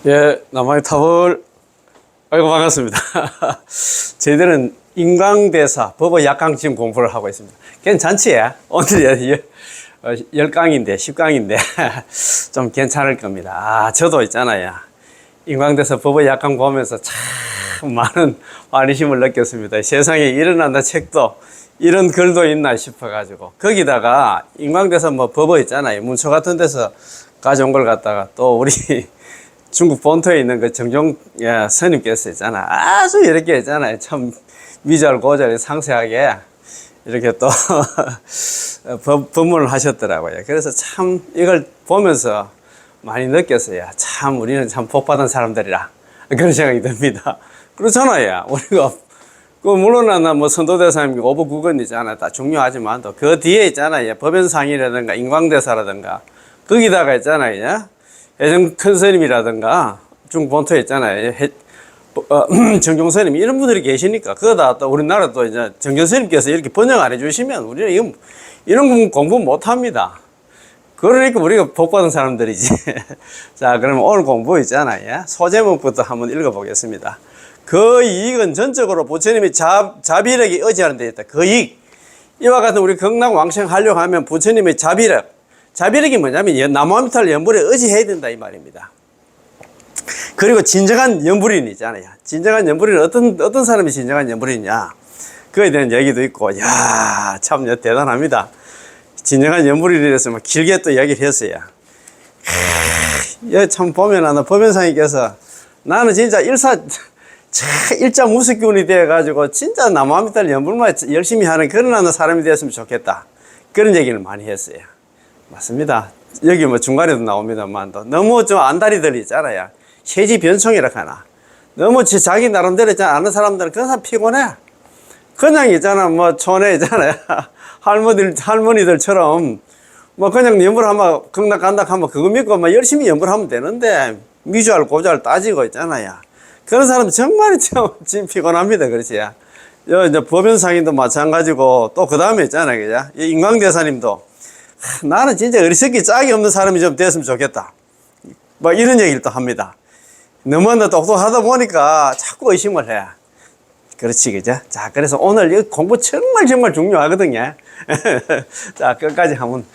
예, 남한의 타월. 아이고, 반갑습니다. 저희들은 인강대사, 법의 약강 지금 공부를 하고 있습니다. 괜찮지? 오늘 10강인데, 10강인데, 좀 괜찮을 겁니다. 저도 있잖아요. 인강대사 법의 약강 보면서 참 많은 환희심을 느꼈습니다. 세상에 일어난다 책도, 이런 글도 있나 싶어가지고. 거기다가 인강대사 뭐 법의 있잖아요. 문서 같은 데서 가져온 걸 갖다가 또 우리 중국 본토에 있는 그 정종 스님께서 있잖아. 아주 이렇게 있잖아요. 참 미절 고절 상세하게 이렇게 또 법문을 하셨더라고요. 그래서 참 이걸 보면서 많이 느꼈어요. 참 우리는 참 복받은 사람들이라 그런 생각이 듭니다. 그렇잖아요. 우리가 물론 뭐 선도대사님 오부국언이잖아요. 다 중요하지만 또 그 뒤에 있잖아요. 법연상이라든가 인광대사라든가 거기다가 있잖아요. 해정 큰 스님이라든가 중본토에 있잖아요. 정종 스님 이런 분들이 계시니까 그거다 또 우리나라 또 이제 정종 스님께서 이렇게 번역 안 해주시면 우리는 이런 공부 못 합니다. 그러니까 우리가 복받은 사람들이지. 자, 그러면 오늘 공부 있잖아요. 소제목부터 한번 읽어보겠습니다. 그 이익은 전적으로 부처님이 자비력이 의지하는 데 있다. 그 이익. 이와 같은 우리 경락 왕생하려고 하면 부처님의 자비력이 뭐냐면 나무아미타를 연불에 의지해야 된다 이 말입니다. 그리고 진정한 연불인 있잖아요. 진정한 연불인은 어떤 사람이 진정한 연불이냐 그거에 대한 얘기도 있고, 참 대단합니다. 진정한 연불인에 대해서 막 길게 또 이야기를 했어요. 참 보면 법연상님께서 나는 진짜 일자 무속균이 되어가지고 진짜 나무아미타를 연불만 열심히 하는 그런 사람이 되었으면 좋겠다. 그런 얘기를 많이 했어요. 맞습니다. 여기 뭐 중간에도 나옵니다만 또 너무 좀 안다리들 있잖아요. 세지 변성이라 하나. 너무 자기 나름대로 있잖아. 아는 사람들은 그런 사람 피곤해. 그냥 있잖아. 뭐 촌에 있잖아요. 할머니들처럼 뭐 그냥 연불하면 극락간다 하면 그거 믿고 뭐 열심히 연불하면 되는데 미주알 고주알 따지고 있잖아요. 그런 사람 정말 지금 피곤합니다. 그렇지? 이제 법연상인도 마찬가지고 또 그 다음에 있잖아요. 그죠? 인광대사님도 나는 진짜 어리석기 짝이 없는 사람이 좀 됐으면 좋겠다. 뭐 이런 얘기를 또 합니다. 너무나 똑똑하다 보니까 자꾸 의심을 해. 그렇지, 그죠? 자, 그래서 오늘 이 공부 정말 중요하거든요. 자, 끝까지 한번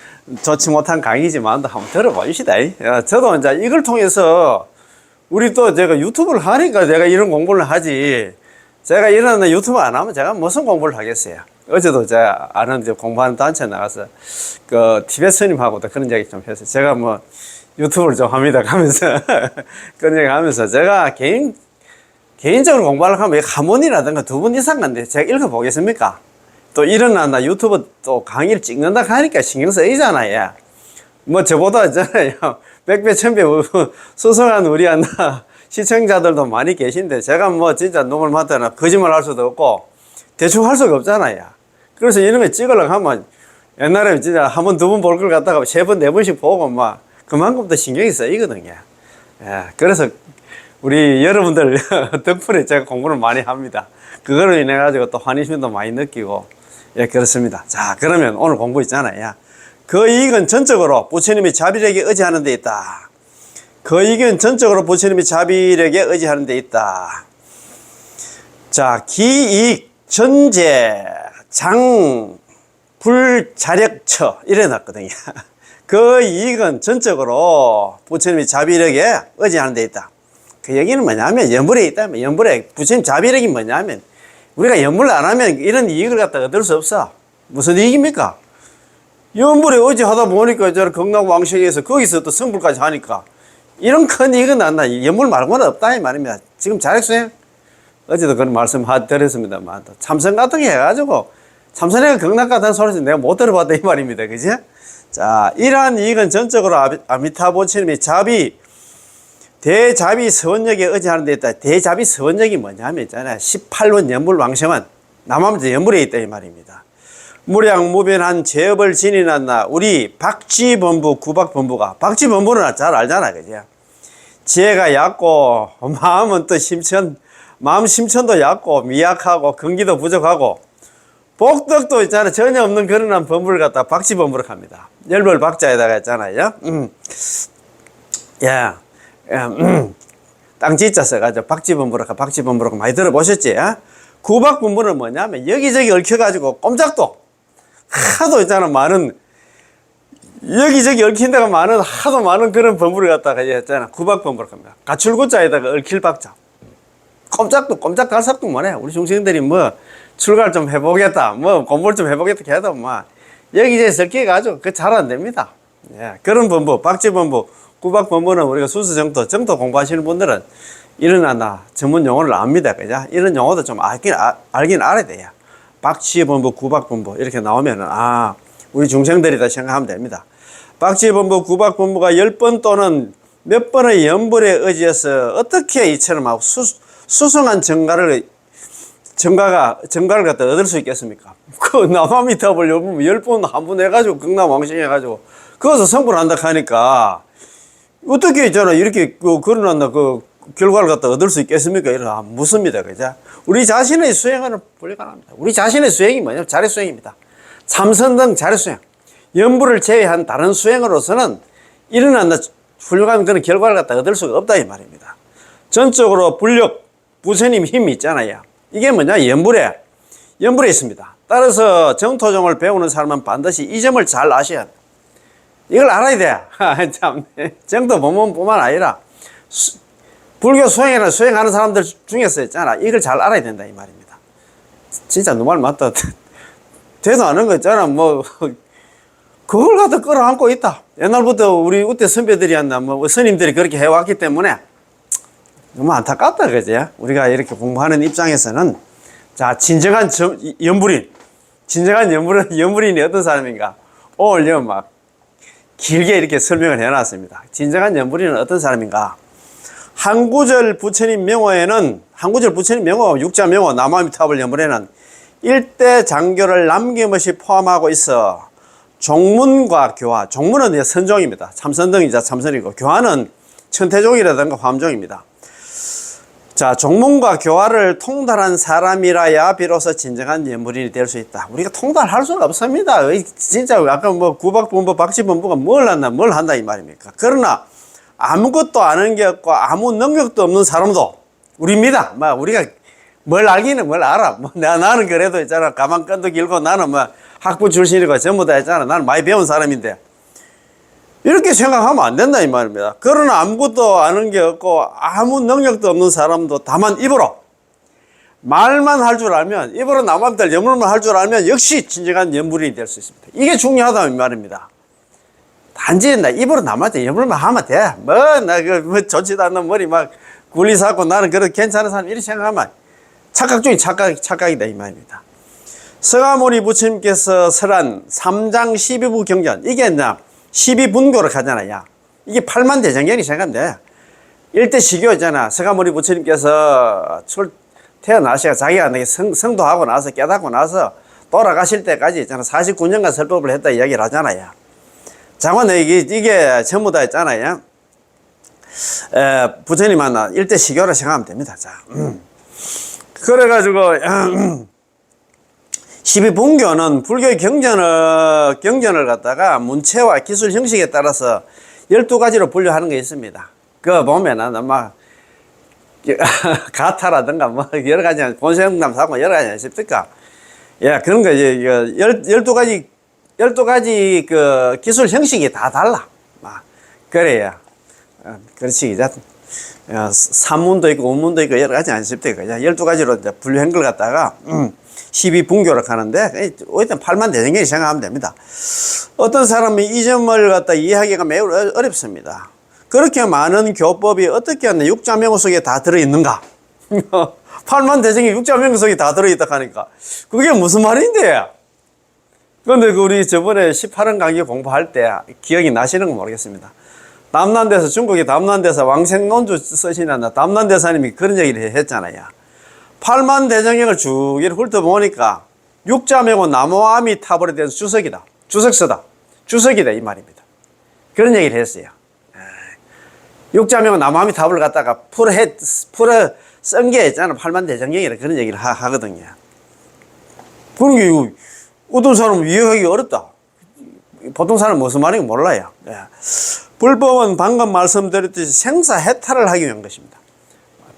좋지 못한 강의지만 한번 들어봅시다. 저도 이제 이걸 통해서 우리 또 제가 유튜브를 하니까 제가 이런 공부를 하지. 제가 이런 유튜브 안 하면 제가 무슨 공부를 하겠어요. 어제도 제가 아는 공부하는 단체 나가서 그 티베트 스님하고도 그런 얘기 좀 했어요. 제가 뭐 유튜브를 좀 합니다 하면서 그런 얘기 하면서 제가 개인적으로 공부하려고 하면 한 번이라든가 두 번 이상 간데 제가 읽어보겠습니까? 또 이런 유튜브 또 강의를 찍는다 하니까 신경 쓰이잖아요. 뭐 저보다 있잖아요. 100배, 1000배 수성한 우리 시청자들도 많이 계신데 제가 뭐 진짜 눈을 맞다나 거짓말 할 수도 없고 대충 할 수가 없잖아요. 그래서 이놈에 찍으려고 하면 옛날에 진짜 한 번, 두 번 볼 걸 갖다가 세 번, 네 번씩 보고 막 그만큼 더 신경이 쓰이거든요. 그래서 우리 여러분들 덕분에 제가 공부를 많이 합니다. 그거로 인해 가지고 또 환희심도 많이 느끼고, 그렇습니다. 자, 그러면 오늘 공부 있잖아요. 그 이익은 전적으로 부처님이 자비력에 의지하는 데 있다. 그 이익은 전적으로 부처님이 자비력에 의지하는 데 있다. 자, 기익 전제 장 불자력처 이래 놨거든요. 그 이익은 전적으로 부처님이 자비력에 의지하는 데 있다. 그 얘기는 뭐냐면 연불에 있다면 연불에 부처님 자비력이 뭐냐면 우리가 연불을 안 하면 이런 이익을 갖다 얻을 수 없어. 무슨 이익입니까? 연불에 의지하다 보니까 저 극락왕생에서 거기서 또 성불까지 하니까 이런 큰 이익은 안 나. 연불 말고는 없다 이 말입니다. 지금 자력수행 어제도 그런 말씀 드렸습니다만 참선 같은 게 해가지고 참선회가 극락 같은 소리는 내가 못 들어봤다 이 말입니다. 그지? 자, 이러한 이익은 전적으로 아미타부처님이 대자비 서원력에 의지하는 데 있다. 대자비 서원력이 뭐냐면 있잖아요. 18원 연불왕생은 남아미타 연불에 있다 이 말입니다. 무량무변한 제업을 지니는 우리 박쥐본부 구박본부가 박쥐본부는 잘 알잖아. 그죠? 지혜가 얕고 마음은 또 마음 심천도 얕고 미약하고 근기도 부족하고 복덕도 있잖아요. 전혀 없는 그런 법물을 갖다 박쥐법물을 합니다. 열벌 박자에다가 있잖아요. 땅지자 써가지고 박쥐범부라고 많이 들어보셨지? 구박범부는 뭐냐면 여기저기 얽혀가지고 꼼짝도 하도 있잖아 많은 여기저기 얽힌 데가 많은 하도 많은 그런 범부를 갖다가 했잖아. 구박범부라고 합니다. 가출구자에다가 얽힐 박자. 꼼짝도 꼼짝 갈삭도 뭐네. 우리 중생들이 뭐 출가를 좀 해보겠다, 뭐 공부를 좀 해보겠다 해도 뭐 여기저기 섞여가지고 그 잘 안 됩니다. 예, 그런 범부, 박쥐범부, 구박범부는 우리가 수수정토, 정토 공부하시는 분들은 이런 전문 용어를 압니다. 그죠? 이런 용어도 좀 알긴 알아야 돼요. 박쥐범부, 구박범부 이렇게 나오면은 우리 중생들이다 생각하면 됩니다. 박쥐범부, 구박범부가 10번 또는 몇 번의 연불에 의지해서 어떻게 이처럼 하고 수승한 정가를 갖다 얻을 수 있겠습니까? 그 남아미탑을 10번 한 번 해가지고 극남왕신 해가지고 거기서 성불을 한다 하니까 어떻게 있잖아 이렇게 그러나 그 결과를 갖다 얻을 수 있겠습니까? 이러나 묻습니다. 그죠? 우리 자신의 수행은 불가능합니다. 우리 자신의 수행이 뭐냐면 자력 수행입니다. 참선등 자력 수행. 연불을 제외한 다른 수행으로서는 일어난다 훌륭한 그런 결과를 갖다 얻을 수가 없다 이 말입니다. 전적으로 불력, 부처님 힘이 있잖아요. 이게 뭐냐? 연불에 있습니다. 따라서 정토종을 배우는 사람은 반드시 이 점을 잘 아셔야 돼. 이걸 알아야 돼. 참, 정토 법문뿐만 아니라 불교 수행하는 사람들 중에서 있잖아. 이걸 잘 알아야 된다 이 말입니다. 진짜 너 말 맞다. 되도 않은 거 있잖아. 뭐 그걸 갖다 끌어안고 있다. 옛날부터 우리 그때 선배들이었나 뭐 스님들이 그렇게 해왔기 때문에 너무 안타깝다 그지? 우리가 이렇게 공부하는 입장에서는 자 진정한 연불인이 어떤 사람인가? 오늘 막 길게 이렇게 설명을 해놨습니다. 진정한 연불인은 어떤 사람인가? 한구절 부처님 명호에는 육자 명호 남아미탑을 연불에는 일대 장교를 남김없이 포함하고 있어 종문과 교화, 종문은 이제 선종입니다. 참선등이자 참선이고 교화는 천태종이라든가 화엄종입니다. 자, 종문과 교화를 통달한 사람이라야 비로소 진정한 연불인이 될 수 있다. 우리가 통달할 수가 없습니다. 진짜 아까 뭐 구박범부, 박쥐범부가 뭘 한다 이 말입니까? 그러나 아무것도 아는 게 없고 아무 능력도 없는 사람도 우리입니다. 우리가 뭘 알기는 뭘 알아. 나는 그래도 있잖아. 가만끈도 길고 나는 학부 출신이고 전부 다 있잖아. 나는 많이 배운 사람인데. 이렇게 생각하면 안 된다 이 말입니다. 그러나 아무것도 아는 게 없고 아무 능력도 없는 사람도 다만 입으로 말만 할 줄 알면 입으로 남한테 연물만 할 줄 알면 역시 진정한 연불인이 될 수 있습니다. 이게 중요하다 이 말입니다. 단지 나 입으로 남한테 연물만 하면 돼. 좋지도 않는 머리 굴리 쌓고 나는 그런 괜찮은 사람 이렇게 생각하면 착각 중에 착각이다 이 말입니다. 서가모니 부처님께서 설한 3장 12부 경전 이게 12분교를 가잖아요. 이게 8만 대장경이 생각한데 일대 시교 있잖아. 서가모니 부처님께서 태어나시가 자기가 성도하고 나서 깨닫고 나서 돌아가실 때까지 있잖아. 49년간 설법을 했다 이야기를 하잖아요. 장관 이게 전부 다 있잖아요. 부처님 만나 일대 시교를 생각하면 됩니다. 자, 그래가지고 12분교는 불교의 경전을 갖다가 문체와 기술 형식에 따라서 12가지로 분류하는 게 있습니다. 그거 보면은 가타라든가 여러 가지 본생담 사고 여러 가지 있습니까? 예, 그런 거 이제 12가지 그 기술 형식이 다 달라. 그래야 그렇지 이제 산문도 있고 원문도 있고 여러 가지 않습니까? 12가지로 이제 분류한 걸 갖다가 12분교를 하는데 일단 8만 대장경이 생각하면 됩니다. 어떤 사람이 이 점을 갖다 이해하기가 매우 어렵습니다. 그렇게 많은 교법이 어떻게 하냐 육자명호 속에 다 들어있는가? 8만 대장경이 육자명호 속에 다 들어있다 하니까 그게 무슨 말인데? 그런데 우리 저번에 18원 강의 공부할 때 기억이 나시는 건 모르겠습니다. 남난대사 중국의 남난대사 왕생논주 쓰시는 남난대사님이 그런 얘기를 했잖아요. 8만 대장경을 쭉 이렇게 훑어보니까 육자명호 나무아미타불에 대한 주석이다 이 말입니다. 그런 얘기를 했어요. 육자명호 나무아미타불을 갖다가 풀어 쓴 게 있잖아. 8만 대장경이라 그런 얘기를 하거든요. 그런 게 어떤 사람은 이해하기 어렵다. 보통 사람은 무슨 말인지 몰라요. 불법은 방금 말씀드렸듯이 생사해탈을 하기 위한 것입니다.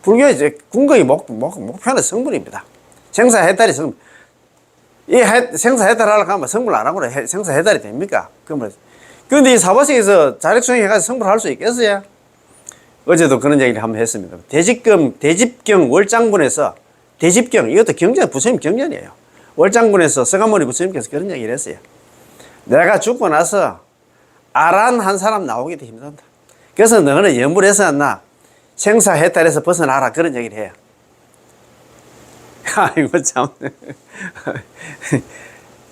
불교의 이제 궁극의 목표는 성불입니다. 생사해탈이 성불. 생사해탈하려고 하면 성불 안 하고 생사해탈이 됩니까? 그러면. 근데 이 사바sek에서 자력수행 해가지고 성불할 수 있겠어요? 어제도 그런 얘기를 한번 했습니다. 대집경 월장군에서, 대집경, 이것도 경전, 부처님 경전이에요. 월장군에서 서가모니 부처님께서 그런 얘기를 했어요. 내가 죽고 나서 아란 한 사람 나오기도 힘들다. 그래서 너는 염불해서 나 생사해탈에서 벗어나라. 그런 얘기를 해요. 아이고, 참.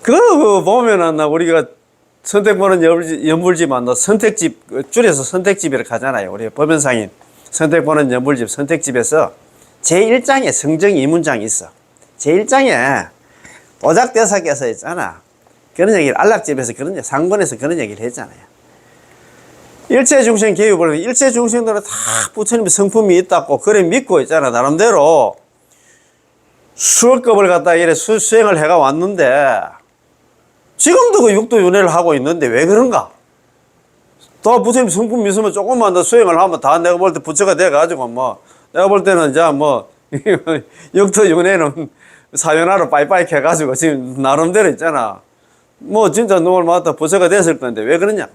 그거 보면은, 우리가 선택보는 연불집만, 선택집, 줄여서 선택집이라 하잖아요. 우리 법연상인 선택보는 연불집, 선택집에서 제1장에 성정 이문장이 있어. 제1장에 오작대사께서 있잖아. 그런 얘기를, 안락집에서 그런, 상권에서 그런 얘기를 했잖아요. 일체중생 개유를, 일체중생들은 다 부처님의 성품이 있다고, 그래 믿고 있잖아. 나름대로. 수업급을 갖다 이래 수행을 해가 왔는데, 지금도 그 육도윤회를 하고 있는데 왜 그런가? 또 부처님 성품 있으면 조금만 더 수행을 하면 다 내가 볼 때 부처가 돼가지고 내가 볼 때는 이제 육도윤회는 사연하러 빠이빠이 해가지고 지금 나름대로 있잖아. 진짜 누굴 맞다 부처가 됐을 건데 왜 그러냐?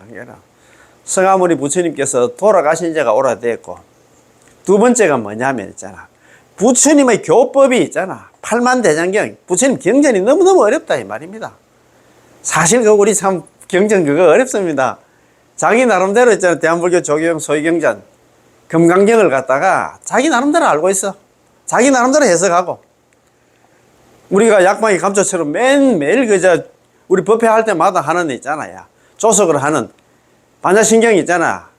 서가모니 부처님께서 돌아가신 지가 오래됐고, 두 번째가 뭐냐면 있잖아. 부처님의 교법이 있잖아. 팔만대장경. 부처님 경전이 너무너무 어렵다 이 말입니다. 사실 우리 참 경전 그거 어렵습니다. 자기 나름대로 있잖아. 대한불교 조계경 소위경전 금강경을 갖다가 자기 나름대로 알고 있어. 자기 나름대로 해석하고. 우리가 약방이 감초처럼 매일 우리 법회 할 때마다 하는 데 있잖아요. 조석을 하는 반야신경 있잖아.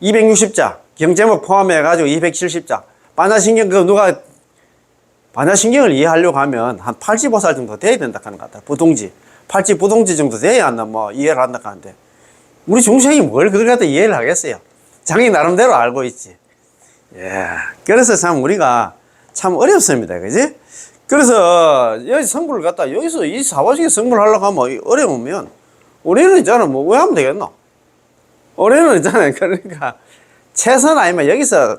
260자 경제목 포함해가지고 270자. 반야신경 반야신경을 이해하려고 하면 한 85살 정도 돼야 된다 하는 것 같아. 부동지. 부동지 정도 돼야 한다, 이해를 한다 하는데. 우리 중생이 뭘 그걸 갖다 이해를 하겠어요? 자기 나름대로 알고 있지. 예. 그래서 참 우리가 참 어렵습니다. 그지? 그래서 여기 성불을 갖다 여기서 이 사바sek에 성불을 하려고 하면 어려우면 우리는 있잖아. 왜 하면 되겠노? 우리는 있잖아요. 그러니까 최선 아니면 여기서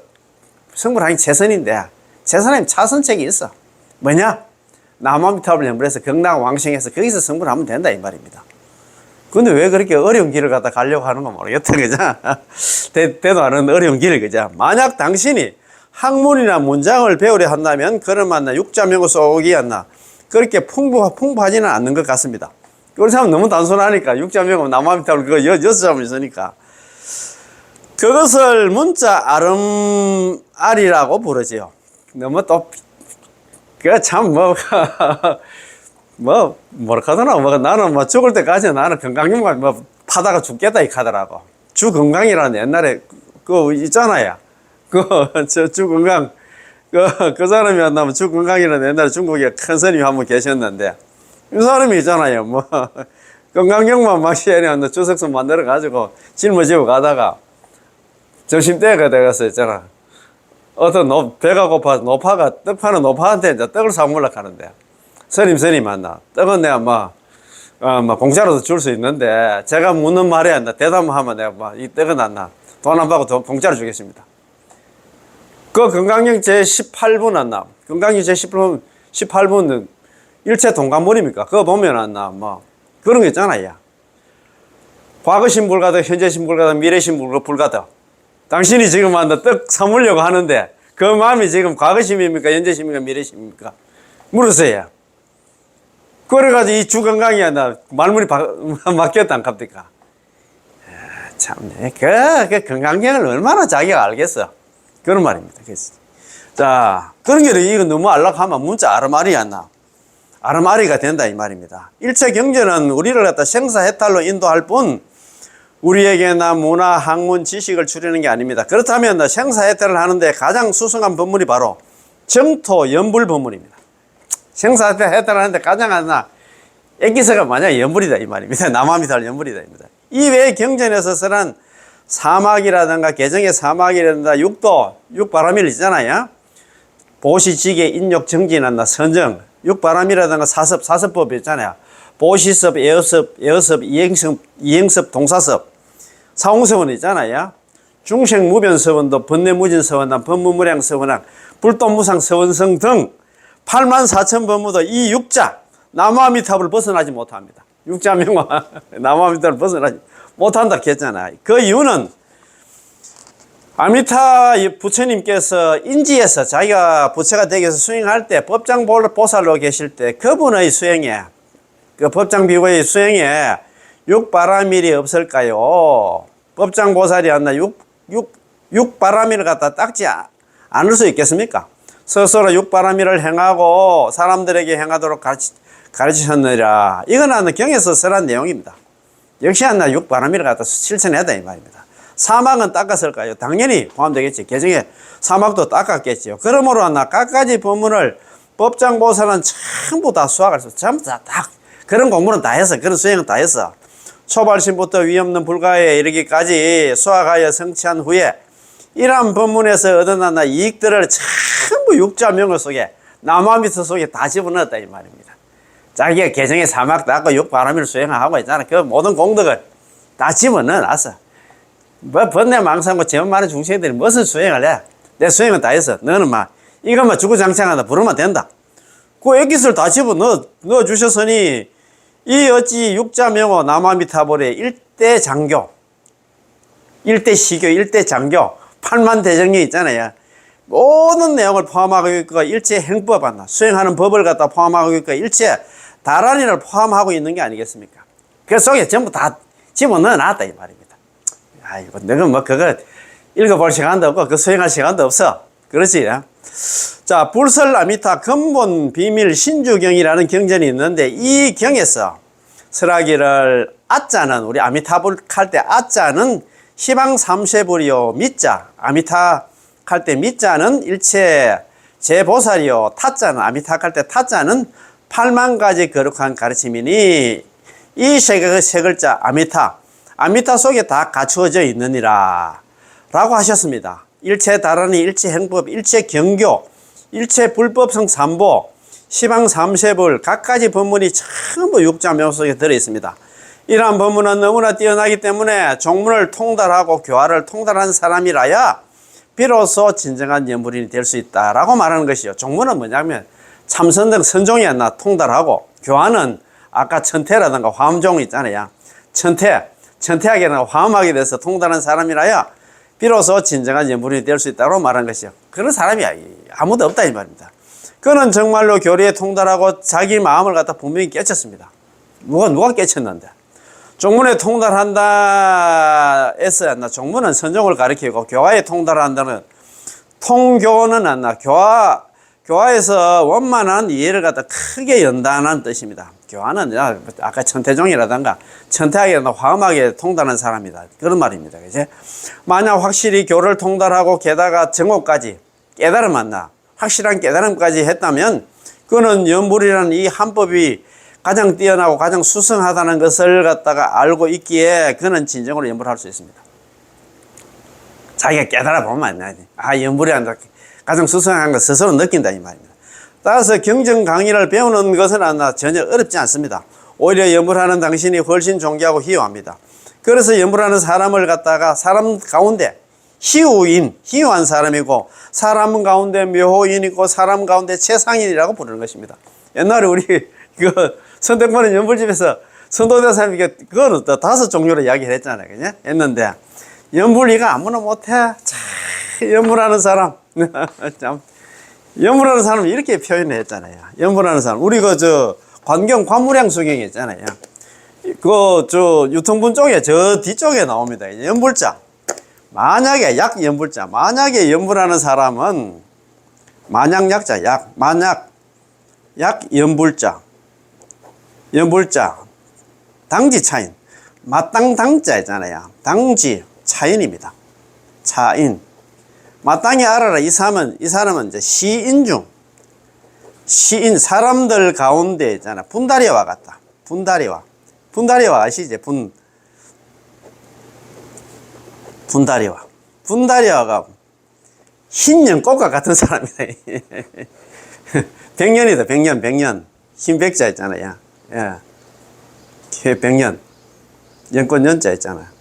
성불하기 최선인데, 최선하면 차선책이 있어. 뭐냐? 남아미탑을 연불해서 경락 왕생해서 거기서 성불하면 된다 이 말입니다. 근데 왜 그렇게 어려운 길을 갖다 가려고 하는 건 모르겠다, 그죠? 대도 않은 어려운 길을, 그죠? 만약 당신이 학문이나 문장을 배우려 한다면 그러면 육자명고 속이 나 그렇게 풍부하지는 않는 것 같습니다. 그렇게 하면 너무 단순하니까 육자명고 남아미탑을 그거 여섯 자면 있으니까 그것을 문자 아름아리라고 부르지요. 너무 또 참 뭐라카더나 나는 죽을 때까지 나는 건강용만 파다가 죽겠다 이 카더라고. 주건강이라는 옛날에 그 있잖아요. 주건강 그 사람이 만나면 주건강이라는 옛날에 중국에 큰 스님이 한 분 계셨는데, 이 사람이 있잖아요. 건강용만 막 시행해 주석선 만들어 가지고 짊어지고 가다가 점심때가 돼가서 있잖아. 어떤 배가 고파 노파가 떡 파는 노파한테 이제 떡을 사 먹으려고 하는데, 스님 만나. 떡은 내가 공짜로도 줄 수 있는데, 제가 묻는 말에 대답하면 내가 이 떡은 돈 안 받고 공짜로 주겠습니다. 그 건강경 제18분 건강경 제18분은 일체 동관물입니까? 그거 보면 그런 거 있잖아요. 과거 신불가득, 현재 신불가득, 미래 신불가득. 당신이 지금 떡 사물려고 하는데 그 마음이 지금 과거심입니까? 현재심입니까? 미래심입니까? 물으세요. 그래가지고 이 주건강이 말문이 막혔다 안 갑니까? 참네. 그 건강경을 얼마나 자기가 알겠어. 그런 말입니다. 자, 그런 게 이거 너무 안락하면 문자 아르마리가 된다 이 말입니다. 일체 경전은 우리를 갖다 생사해탈로 인도할 뿐 우리에게나 문화, 학문, 지식을 추리는 게 아닙니다. 그렇다면 생사해탈을 하는데 가장 수승한 법문이 바로 정토 연불 법문입니다. 생사해탈을 하는데 가장 애기서가 만약 연불이다 이 말입니다. 남아미탈 연불이다 입니다. 이외에 경전에서는 사막이라든가 개정의 사막이라든가 육바람일 있잖아요. 보시지계, 인욕, 정진한다, 선정, 육바람이라든가 사섭법 있잖아요. 보시섭, 에어섭, 이행섭, 동사섭, 사홍섭은 있잖아요. 중생무변서원도, 번뇌무진서원당, 법무무량서원학, 불도무상서원성 등 84,000법무도 이 육자 나무아미타불을 벗어나지 못합니다. 육자명화 나무아미타불을 벗어나지 못한다 했잖아. 그 이유는 아미타 부처님께서 인지에서 자기가 부처가 되기 위해서 수행할 때 법장보살로 계실 때 그분의 수행에, 그 법장비고의 수행에 육바라밀이 없을까요? 법장보살이 않나 육바라밀을 갖다 닦지 않을 수 있겠습니까? 스스로 육바라밀을 행하고 사람들에게 행하도록 가르치셨느니라. 이건 경에서 설한 내용입니다. 역시 육바라밀을 갖다 실천해야 이 말입니다. 사막은 닦았을까요? 당연히 포함되겠지. 개정에 사막도 닦았겠지요. 그러므로 각가지 법문을 법장보살은 전부 다 수학할 수, 전부 다 그런 공부는 다 했어. 그런 수행은 다 했어. 초발심부터 위없는 불가에 이르기까지 수학하여 성취한 후에 이러한 법문에서 얻어난 이익들을 전부 육자명어 속에, 나무아미타 속에 다 집어넣었다 이 말입니다. 자기가 개정에 사막 닦고 육바라밀 수행하고 있잖아. 그 모든 공덕을 다 집어넣어놨어. 번뇌 망상고 죄업 많은 중생들이 무슨 수행을 해? 내 수행은 다 했어. 너는 이것만 주구장창하다 부르면 된다. 그 액기스를 다 집어 넣어 주셨으니 이 어찌 육자명호 나무아미타불의 일대 장교, 일대 시교, 일대 장교, 8만 대정령 있잖아요. 모든 내용을 포함하고 있고 일체 행법 수행하는 법을 갖다 포함하고 있고 일체 다란이를 포함하고 있는 게 아니겠습니까? 그 속에 전부 다 집어넣어 놨다 이 말입니다. 아이고, 너는 그거 읽어볼 시간도 없고, 그 수행할 시간도 없어. 그렇지? 자, 불설아미타 근본 비밀 신주경이라는 경전이 있는데, 이 경에서 설하기를 아자는, 우리 아미타불 할 때 아자는 시방 삼세불이요, 미자, 아미타 할 때 미자는 일체 제보살이요, 타자는, 아미타 할 때 타자는 8만 가지 거룩한 가르침이니, 이 세 글자, 아미타 속에 다 갖추어져 있느니라 라고 하셨습니다. 일체 다란이, 일체 행법, 일체 경교, 일체 불법성 삼보, 시방 삼세불 각가지 법문이 전부 육자명 속에 들어있습니다. 이러한 법문은 너무나 뛰어나기 때문에 종문을 통달하고 교화를 통달한 사람이라야 비로소 진정한 연불인이 될 수 있다라고 말하는 것이요. 종문은 뭐냐면 참선 등 선종이 통달하고, 교화는 아까 천태라든가 화엄종 있잖아요. 천태하게 화엄하게 돼서 통달한 사람이라야 비로소 진정한 연불인이 될 수 있다고 말한 것이요. 그런 사람이 아무도 없다 이 말입니다. 그는 정말로 교리에 통달하고 자기 마음을 갖다 분명히 깨쳤습니다. 누가 깨쳤는데? 종문에 통달한다 해서 종문은 선종을 가리키고, 교화에 통달한다는 통교는 교화에서 원만한 이해를 갖다 크게 연다는 뜻입니다. 교화는 아까 천태종이라든가 천태하게 화음하게 통달하는 사람이다, 그런 말입니다. 그치? 만약 확실히 교를 통달하고 게다가 정오까지 깨달음 확실한 깨달음까지 했다면 그는 연불이라는 이 한법이 가장 뛰어나고 가장 수성하다는 것을 갖다가 알고 있기에 그는 진정으로 연불할 수 있습니다. 자기가 깨달아 보면 연불이란다, 가장 수성한 것 스스로 느낀다 이 말입니다. 따라서 경전 강의를 배우는 것은 전혀 어렵지 않습니다. 오히려 연불하는 당신이 훨씬 존귀하고 희유합니다. 그래서 연불하는 사람을 갖다가 사람 가운데 희유한 사람이고, 사람 가운데 묘호인이고, 사람 가운데 최상인이라고 부르는 것입니다. 옛날에 우리 선택받은 연불집에서 선도대사님이 그거는 또 5종류로 이야기를 했잖아요. 그냥 했는데, 연불이가 아무나 못해. 연불하는 사람. 참. 연불하는 사람 이렇게 표현을 했잖아요. 연불하는 사람. 우리 관경 관무량 수경 있잖아요. 유통분 쪽에 저 뒤쪽에 나옵니다. 연불자. 만약에 연불자. 만약에 연불하는 사람은 만약약자, 연불자. 연불자. 당지 차인. 마땅당자 있잖아요. 당지 차인입니다. 차인. 마땅히 알아라. 이 사람은 이제 시인 중, 사람들 가운데 있잖아. 분다리와 같다. 분다리와 아시지? 분다리와가 흰 연꽃과 같은 사람이다. 백년이다. 백년. 흰 백자 있잖아요. 예. 백년. 연꽃 연자 있잖아.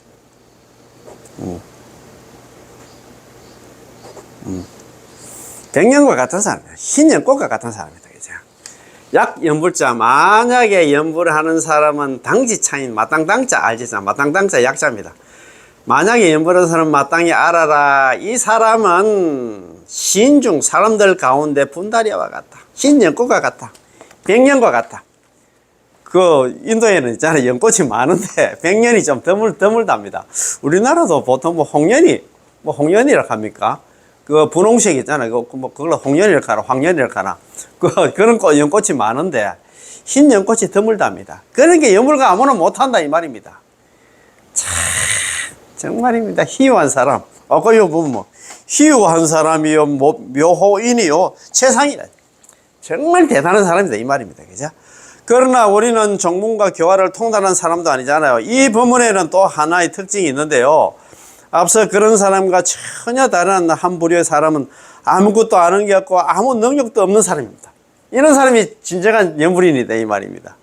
백년과 같은 사람이야. 흰 연꽃과 같은 사람이다. 그죠? 약 연불자, 만약에 연불을 하는 사람은 당지차인 마땅당자 알지잖아. 마땅당자 약자입니다. 만약에 연불하는 사람은 마땅히 알아라. 이 사람은 신중 사람들 가운데 분다리와 같다. 흰 연꽃과 같다. 백년과 같다. 그 인도에는 있잖아요. 연꽃이 많은데 백년이 좀 드물답니다. 우리나라도 보통 뭐 홍년이라고 합니까? 그 분홍색 있잖아요. 그걸로 홍년이라고 하나, 황년이라고 하나. 그런 연꽃이 많은데 흰 연꽃이 드물답니다. 그런 게 연불가 아무나 못한다 이 말입니다. 참 정말입니다. 희유한 사람. 그요 보면 뭐 희유한 사람이요, 묘호인이요, 최상이다. 정말 대단한 사람이다 이 말입니다. 그죠? 그러나 우리는 정문과 교화를 통달한 사람도 아니잖아요. 이 법문에는 또 하나의 특징이 있는데요. 앞서 그런 사람과 전혀 다른 한 부류의 사람은 아무것도 아는 게 없고 아무 능력도 없는 사람입니다. 이런 사람이 진정한 연불인이다 이 말입니다.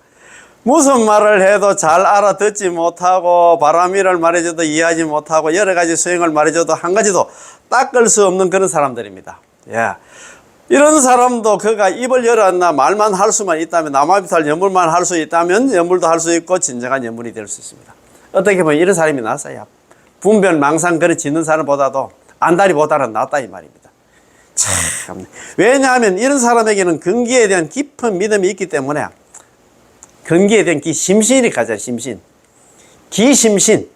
무슨 말을 해도 잘 알아듣지 못하고 바람이를 말해줘도 이해하지 못하고 여러 가지 수행을 말해줘도 한 가지도 닦을 수 없는 그런 사람들입니다. 예. 이런 사람도 그가 입을 열었나 말만 할 수만 있다면 남아비탈 연불만 할 수 있다면 연불도 할 수 있고 진정한 연불이 될 수 있습니다. 어떻게 보면 이런 사람이 낫어요. 분별 망상 그릇 짓는 사람보다도 안다리보다는 낫다 이 말입니다. 참 왜냐하면 이런 사람에게는 근기에 대한 깊은 믿음이 있기 때문에 근기에 대한 심신이 가잖아요. 심신 기심신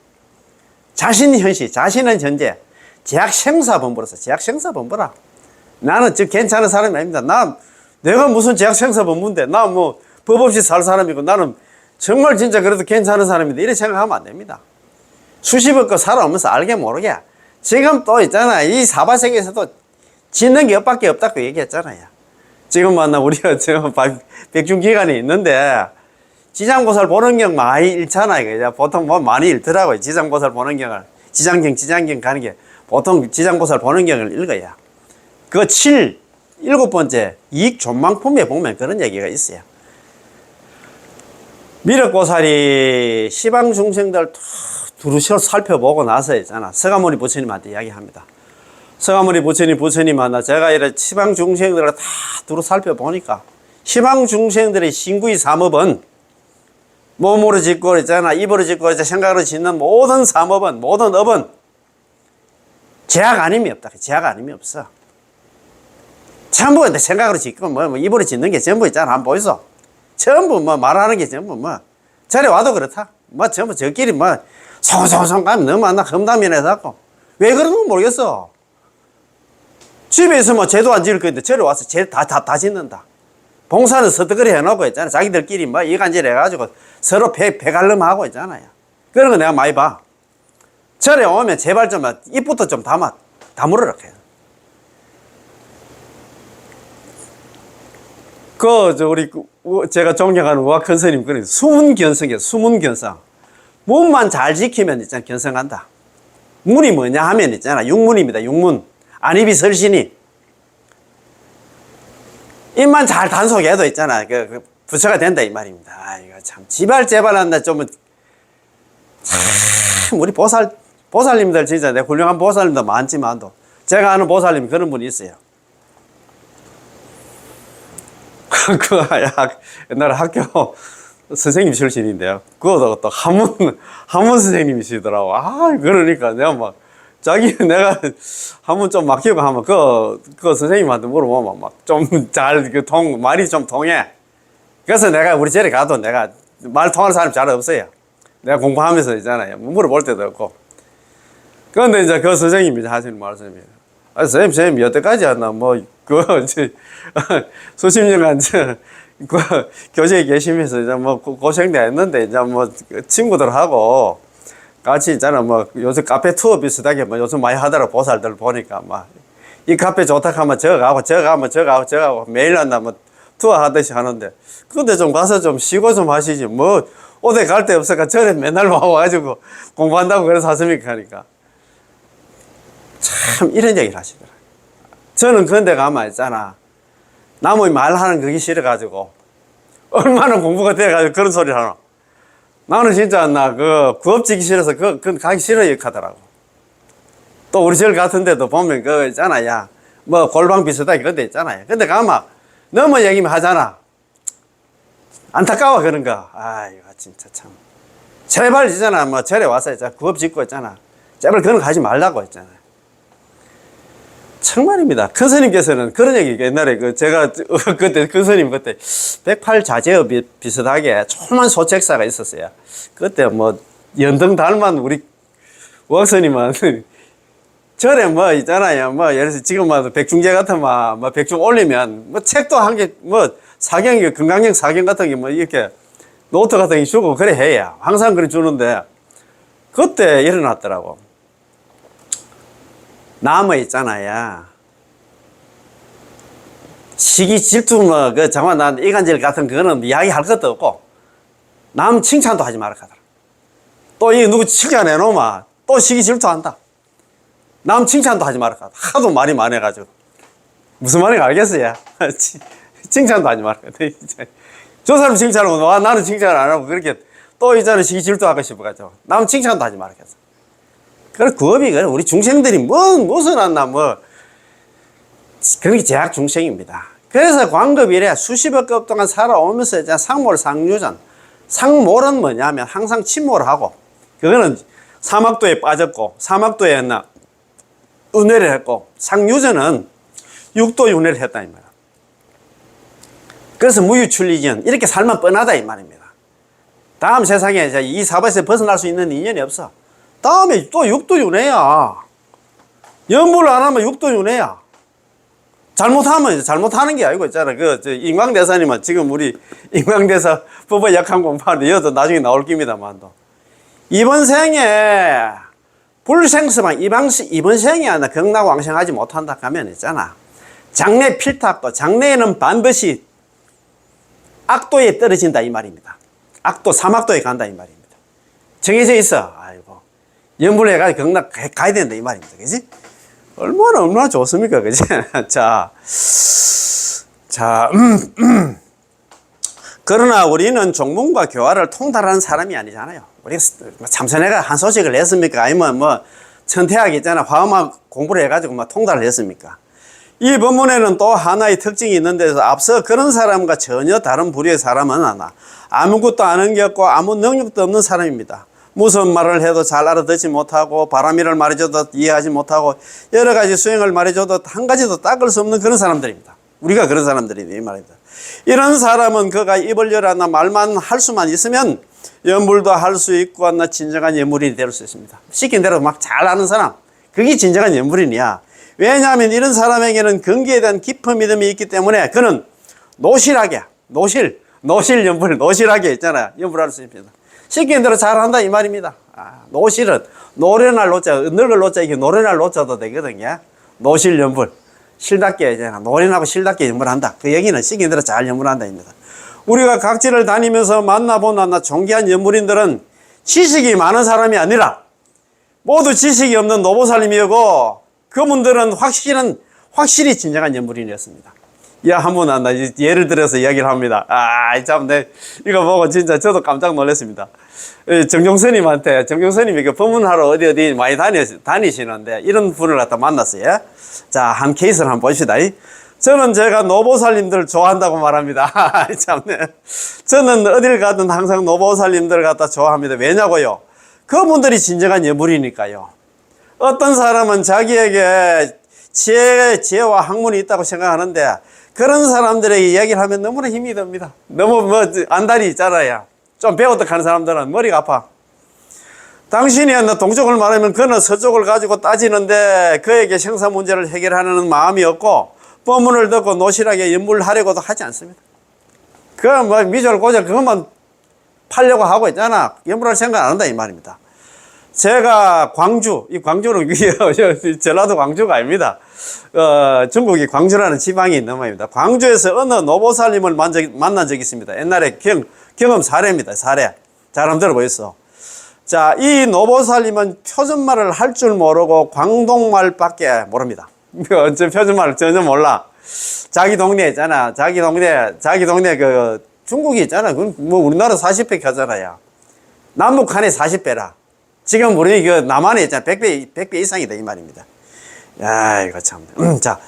자신현시 자신은 현재 제약생사본부로서 제약생사본부라 나는 즉 괜찮은 사람이 아닙니다. 내가 무슨 제약생사본부인데 나 뭐 법 없이 살 사람이고 나는 정말 진짜 그래도 괜찮은 사람인데 이렇게 생각하면 안 됩니다. 수십억 거 살아오면서 알게 모르게 지금 또 있잖아 이 사바세계에서도 짓는 게 업밖에 없다고 얘기했잖아요. 지금 우리가 지금 백중기간이 있는데 지장보살 보는 경 많이 잃잖아요. 보통 뭐 많이 잃더라고요. 지장보살 보는 경을 지장경 가는 게 보통 지장보살 보는 경을 읽어야 그 7번째 이익 존망품에 보면 그런 얘기가 있어요. 미륵보살이 시방 중생들 두루 살펴보고 나서 있잖아 서가모니 부처님한테 이야기합니다. 서가모니 부처님한테 제가 이렇게 시방 중생들을 다 두루 살펴보니까 시방 중생들의 신구의 삼업은 몸으로 짓고 있잖아 입으로 짓고 있잖아 생각으로 짓는 모든 삼업은 모든 업은 제약 아님이 없다. 제약 아님이 없어. 전부 근데 생각으로 짓고 뭐 입으로 짓는 게 전부 있잖아. 한번 보이소. 전부 말하는 게 전부 저래 와도 그렇다. 전부 저끼리 송송송 가면 너무 안 나 험담이나 해갖고 왜 그러는지 모르겠어. 집에 있으면 죄도 안 지을 건데 저래 와서 죄 다 짓는다. 봉사는 서득거리 해놓고 있잖아. 자기들끼리 이간질 해가지고 서로 배갈름하고 있잖아요. 그런 거 내가 많이 봐. 절에 오면 제발 좀 입부터 좀 다물어라. 제가 존경하는 우학 큰 스님, 그런 숨은 견성이에요. 숨은 견성. 문만 잘 지키면 있잖아, 견성한다. 문이 뭐냐 하면 있잖아, 육문입니다. 육문. 안입이 설신이. 입만 잘 단속해도 있잖아, 부처가 된다, 이 말입니다. 이거 참, 지발한다, 좀, 참, 우리 보살님들 진짜, 내 훌륭한 보살님도 많지만도, 제가 아는 보살님 그런 분이 있어요. 옛날에 학교 선생님 출신인데요. 그것도 또 한문 선생님이시더라고. 그러니까 내가 내가 한문 좀 막히고 하면 그 선생님한테 물어보면 좀 잘, 말이 좀 통해. 그래서 내가 우리 절에 가도 내가 말 통하는 사람이 잘 없어요. 내가 공부하면서 있잖아요. 물어볼 때도 없고. 그런데 이제 그 선생님이 하시는 말씀이에요. 선생님, 여태까지 수십 년간, 교재에 계시면서, 이제 고생도 했는데, 이제 친구들하고 같이 있잖아, 요새 카페 투어 비슷하게, 요즘 많이 하더라, 보살들 보니까, 이 카페 좋다 하면 저거 가고, 매일 한다, 투어 하듯이 하는데, 근데 좀 가서 좀 쉬고 좀 하시지, 어디 갈 데 없으니까 절에 맨날 와가지고 공부한다고 그래서 하십니까? 하니까. 참 이런 얘기를 하시더라고요. 저는 그런데 가만 있잖아. 남의 말하는 그게 싫어가지고 얼마나 공부가 돼가지고 그런 소리를 하노. 나는 진짜 구업지기 싫어서 가기 싫어 하더라고. 또 우리 절 같은 데도 보면 있잖아. 야, 뭐 골방 비슷하게 그런 데 있잖아요. 근데 가면 너무 얘기만 하잖아. 안타까워 그런 거. 아이고 진짜 참. 제발 있잖아. 뭐 절에 와서 있잖아. 구업 짓고 있잖아. 제발 그런 거 하지 말라고 했잖아요. 정말입니다. 큰 스님께서는 그런 얘기 옛날에 제가 그때 큰 스님 그때 108자제어 비슷하게 조그만 소책사가 있었어요. 그때 뭐 연등 닮은 우리 왕스님은 절에 뭐 있잖아요. 뭐 예를 들어서 지금 뭐 백중제 같은 뭐 백중 올리면 뭐 책도 한 개 뭐 사경 건강경 사경 같은 게 뭐 이렇게 노트 같은 게 주고 그래 해야 항상 그래 주는데 그때 일어났더라고. 나무 있잖아요. 시기 질투 뭐 정말 난 이간질 같은 그거는 이야기할 것도 없고 남 칭찬도 하지 말아 하더라. 또 이 누구 칭찬 해놓으면 또 시기 질투한다. 남 칭찬도 하지 말아 하더라. 하도 말이 많아가지고 무슨 말인지 알겠어요. 칭찬도 하지 말아. 저 사람 칭찬하고 와 나는 칭찬 안 하고 그렇게 또 이자는 시기 질투하고 싶어가지고 남 칭찬도 하지 말아 했어. 그래 구업이 그래 우리 중생들이 무슨 안나 뭐 그런 게 제약 중생입니다. 그래서 광급 이래 수십억 급 동안 살아오면서 이제 상몰 상류전 상몰은 뭐냐면 항상 침몰을 하고 그거는 사막도에 빠졌고 사막도에 은혜를 했고 상유전은 육도 윤회를 했다 이 말이야. 그래서 무유출리전 이렇게 살면 뻔하다 이 말입니다. 다음 세상에 이제 이 사바에서 벗어날 수 있는 인연이 없어. 다음에 또 육도윤회야. 연불을 안 하면 육도윤회야. 잘못하면 이제 잘못하는 게 아니고 있잖아. 인광대사님은 지금 우리 인광대사 법의 약한 공부하는데 여도 나중에 나올 깁니다만도. 이번 생에 불생스방 이번 생에 하나 경락왕생하지 못한다 하면 있잖아. 장래 필탁도 장래에는 반드시 악도에 떨어진다 이 말입니다. 악도 사막도에 간다 이 말입니다. 정해져 있어. 아이고. 연불에 가지고 경락 가야 된다 이 말입니다. 그지? 얼마나 좋습니까? 그지? 자, 그러나 우리는 종문과 교화를 통달하는 사람이 아니잖아요. 우리가 참선회가 한 소식을 냈습니까? 아니면 뭐, 천태학 있잖아. 화엄학 공부를 해가지고 막 통달을 했습니까? 이 법문에는 또 하나의 특징이 있는데, 앞서 그런 사람과 전혀 다른 부류의 사람은 하나. 아무것도 아는 게 없고 아무 능력도 없는 사람입니다. 무슨 말을 해도 잘 알아듣지 못하고 바람이를 말해줘도 이해하지 못하고 여러 가지 수행을 말해줘도 한 가지도 닦을 수 없는 그런 사람들입니다. 우리가 그런 사람들이네 이 말입니다. 이런 사람은 그가 입을 열어나 말만 할 수만 있으면 연불도 할 수 있고 나 진정한 연불인이 될 수 있습니다. 시킨 대로 막 잘 아는 사람 그게 진정한 연불인이야. 왜냐하면 이런 사람에게는 근기에 대한 깊은 믿음이 있기 때문에 그는 노실하게 노실 연불 노실하게 있잖아요. 연불할 수 있습니다. 시킨 대로 잘한다 이 말입니다. 노실은 노련할 노자 늙을 노자 이게 노련할 노자도 되거든요. 노실 연불 실답게 이제 노련하고 실답게 연불한다. 그 얘기는 시킨 대로 잘 연불한다입니다. 우리가 각지를 다니면서 만나본 존귀한 연불인들은 지식이 많은 사람이 아니라 모두 지식이 없는 노보살님이었고 그분들은 확실히 진정한 연불인이었습니다. 야, 한번 예를 들어서 이야기를 합니다. 참, 이거 보고 진짜 저도 깜짝 놀랐습니다. 정종스님이 그 법문하러 어디 많이 다니시는데 이런 분을 갖다 만났어요. 자, 한 케이스를 한번 봅시다. 저는 제가 노보살님들 좋아한다고 말합니다. 참네. 저는 어딜 가든 항상 노보살님들 갖다 좋아합니다. 왜냐고요? 그분들이 진정한 예물이니까요. 어떤 사람은 자기에게 지혜와 학문이 있다고 생각하는데 그런 사람들에게 이야기를 하면 너무나 힘이 듭니다. 너무 안달이 있잖아요. 좀 배웠다 하는 사람들은 머리가 아파. 당신이 동쪽을 말하면 그는 서쪽을 가지고 따지는데 그에게 생사 문제를 해결하는 마음이 없고 법문을 듣고 노실하게 연불하려고도 하지 않습니다. 미절 고절 그것만 팔려고 하고 있잖아. 연불할 생각 안 한다 이 말입니다. 제가 이 광주는 전라도 광주가 아닙니다. 중국이 광주라는 지방이 있는 말입니다. 광주에서 어느 노보살님을 만난 적이 있습니다. 옛날에 경험 사례입니다. 사례. 잘 한번 들어보겠어. 자, 이 노보살님은 표준말을 할 줄 모르고 광동말밖에 모릅니다. 표준말을 전혀 몰라. 자기 동네 있잖아. 자기 동네 중국이 있잖아. 우리나라 40배 하잖아요. 남북한에 40배라. 지금 우리 남한에 있잖아. 100배 이상이다 이 말입니다. 야, 이거 참. 자,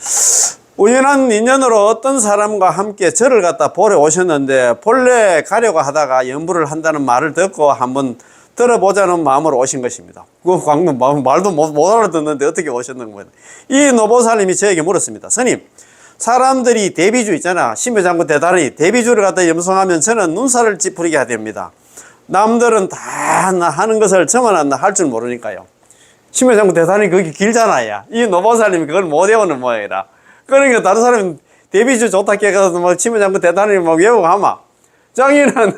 우연한 인연으로 어떤 사람과 함께 절을 갖다 보러 오셨는데 본래 가려고 하다가 연부를 한다는 말을 듣고 한번 들어보자는 마음으로 오신 것입니다. 그 광문 말도 못 알아듣는데 어떻게 오셨는 거예요? 이 노보살님이 저에게 물었습니다. 스님, 사람들이 대비주 있잖아. 신묘장군 대단히 대비주를 갖다 염송하면 저는 눈살을 찌푸리게 됩니다. 남들은 다 하는 것을 저만 할 줄 모르니까요. 신묘장군 대단히 그게 길잖아요. 이 노보살님이 그걸 못 외우는 모양이라. 그러니까 다른 사람은 데뷔주 좋다 깨가서 뭐 신묘장군 대단히 막 외우고 하마. 장인은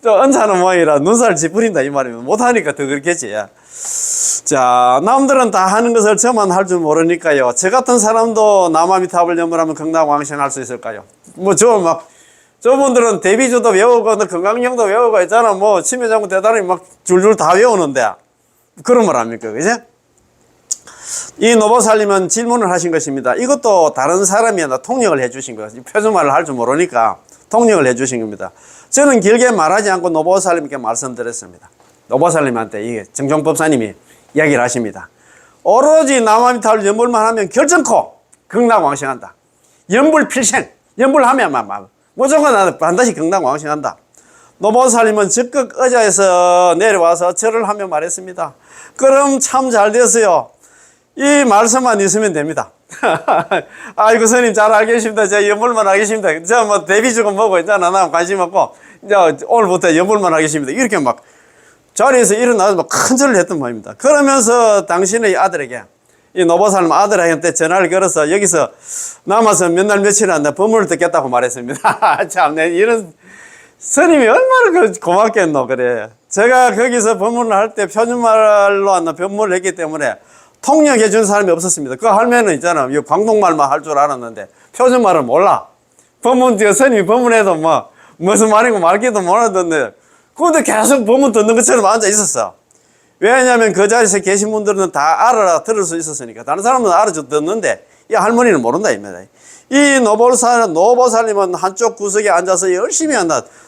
저 언짢은 모양이라 눈살 찌푸린다 이 말이면 못하니까 더 그렇겠지. 자, 남들은 다 하는 것을 저만 할 줄 모르니까요. 저 같은 사람도 남아미탑을 염불하면 건강왕생할 수 있을까요? 뭐 저분들은 데뷔주도 외우고 건강령도 외우고 있잖아. 뭐 신묘장군 대단히 막 줄줄 다 외우는데 그런 말 합니까? 그지? 이 노보살님은 질문을 하신 것입니다. 이것도 다른 사람이 통역을 해 주신 거예요. 표준말을 할 줄 모르니까 통역을 해 주신 겁니다. 저는 길게 말하지 않고 노보살님께 말씀드렸습니다. 노보살님한테 이게 정종법사님이 이야기를 하십니다. 오로지 남아미타불 연불만 하면 결정코 극락왕생한다. 연불필생, 연불하면 무조건 반드시 극락왕생한다. 노보살님은 적극 의자에서 내려와서 절을 하며 말했습니다. 그럼 참 잘 됐어요. 이 말씀만 있으면 됩니다. 아이고, 스님 잘 알겠습니다. 제가 연불만 하겠습니다. 제가 뭐 데뷔주고 뭐고 있잖아. 나 관심 없고, 이제 오늘부터 연불만 하겠습니다. 이렇게 막 자리에서 일어나서 막 큰 절을 했던 모입니다. 그러면서 당신의 아들에게, 이 노보살님 아들한테 전화를 걸어서 여기서 남아서 몇 날 며칠 안 법문을 듣겠다고 말했습니다. 참, 이런 스님이 얼마나 고맙겠노, 그래. 제가 거기서 법문을 할 때 표준말로 법문을 했기 때문에 통역해 준 사람이 없었습니다. 그 할매는 있잖아. 광동말만 할 줄 알았는데 표준말을 몰라. 스님이 법문해도 뭐 무슨 말이고 말기도 몰랐던데 근데 계속 법문 듣는 것처럼 앉아 있었어. 왜냐하면 그 자리에서 계신 분들은 다 알아들을 수 있었으니까. 다른 사람은 알아듣는데 이 할머니는 모른다 입니다. 이 노보살님은 한쪽 구석에 앉아서 열심히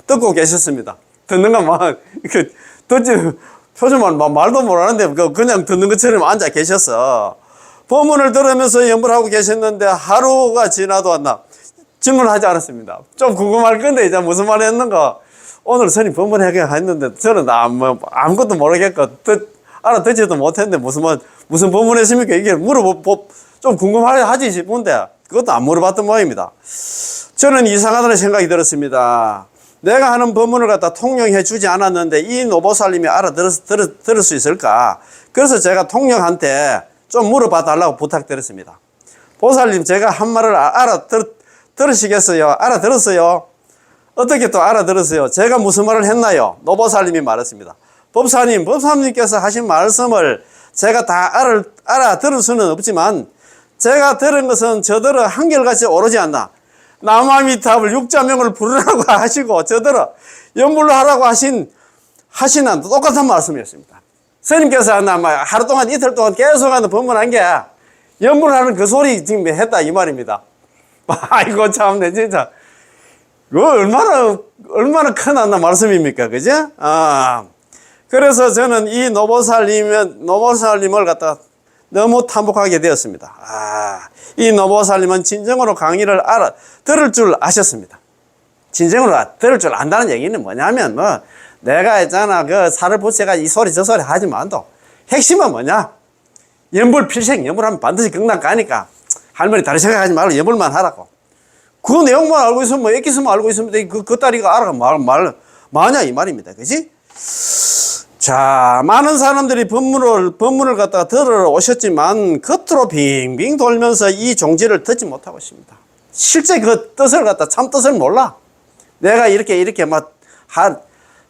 듣고 계셨습니다. 듣는 것만 듣지 표준말 말도 못하는데 그냥 듣는 것처럼 앉아 계셨어. 법문을 들으면서 연불하고 계셨는데 하루가 지나도 질문하지 않았습니다. 좀 궁금할 건데 이제 무슨 말 했는가. 오늘 스님 법문하게 했는데 저는 아무것도 모르겠고 알아듣지도 못했는데 무슨 법문했습니까? 이게 좀 궁금하지 싶은데 그것도 안 물어봤던 모양입니다. 저는 이상하다는 생각이 들었습니다. 내가 하는 법문을 갖다 통역해 주지 않았는데 이 노보살님이 들을 수 있을까? 그래서 제가 통역한테 좀 물어봐 달라고 부탁드렸습니다. 보살님, 제가 한 말을 들으시겠어요? 알아들었어요? 어떻게 또 알아들었어요? 제가 무슨 말을 했나요? 노보살님이 말했습니다. 법사님께서 하신 말씀을 제가 다 알아들을 수는 없지만 제가 들은 것은 저더러 한결같이 오르지 않나. 남아미탑을 육자명을 부르라고 하시고 저더러 연불로 하라고 하신 똑같은 말씀이었습니다. 스님께서 하루 동안 이틀 동안 계속 법문한 게 연불하는 그 소리 지금 했다 이 말입니다. 아이고 참네 진짜. 얼마나 큰 말씀입니까? 그죠? 그래서 저는 이 노보살님을 갖다 너무 탐복하게 되었습니다. 이 노보살님은 진정으로 강의를 들을 줄 아셨습니다. 진정으로 들을 줄 안다는 얘기는 뭐냐면, 내가 있잖아, 살을 붙여가 이 소리 저 소리 하지만도, 핵심은 뭐냐? 연불필생, 연불하면 반드시 극락 가니까, 할머니 다른 생각하지 말고 연불만 하라고. 그 내용만 알고 있으면, 액기스만 알고 있으면, 그 딸이가 알아가 마냐, 이 말입니다. 그지? 자, 많은 사람들이 법문을 갖다가 들으러 오셨지만 겉으로 빙빙 돌면서 이 종지를 듣지 못하고 있습니다. 실제 그 뜻을 갖다 참 뜻을 몰라. 내가 이렇게 한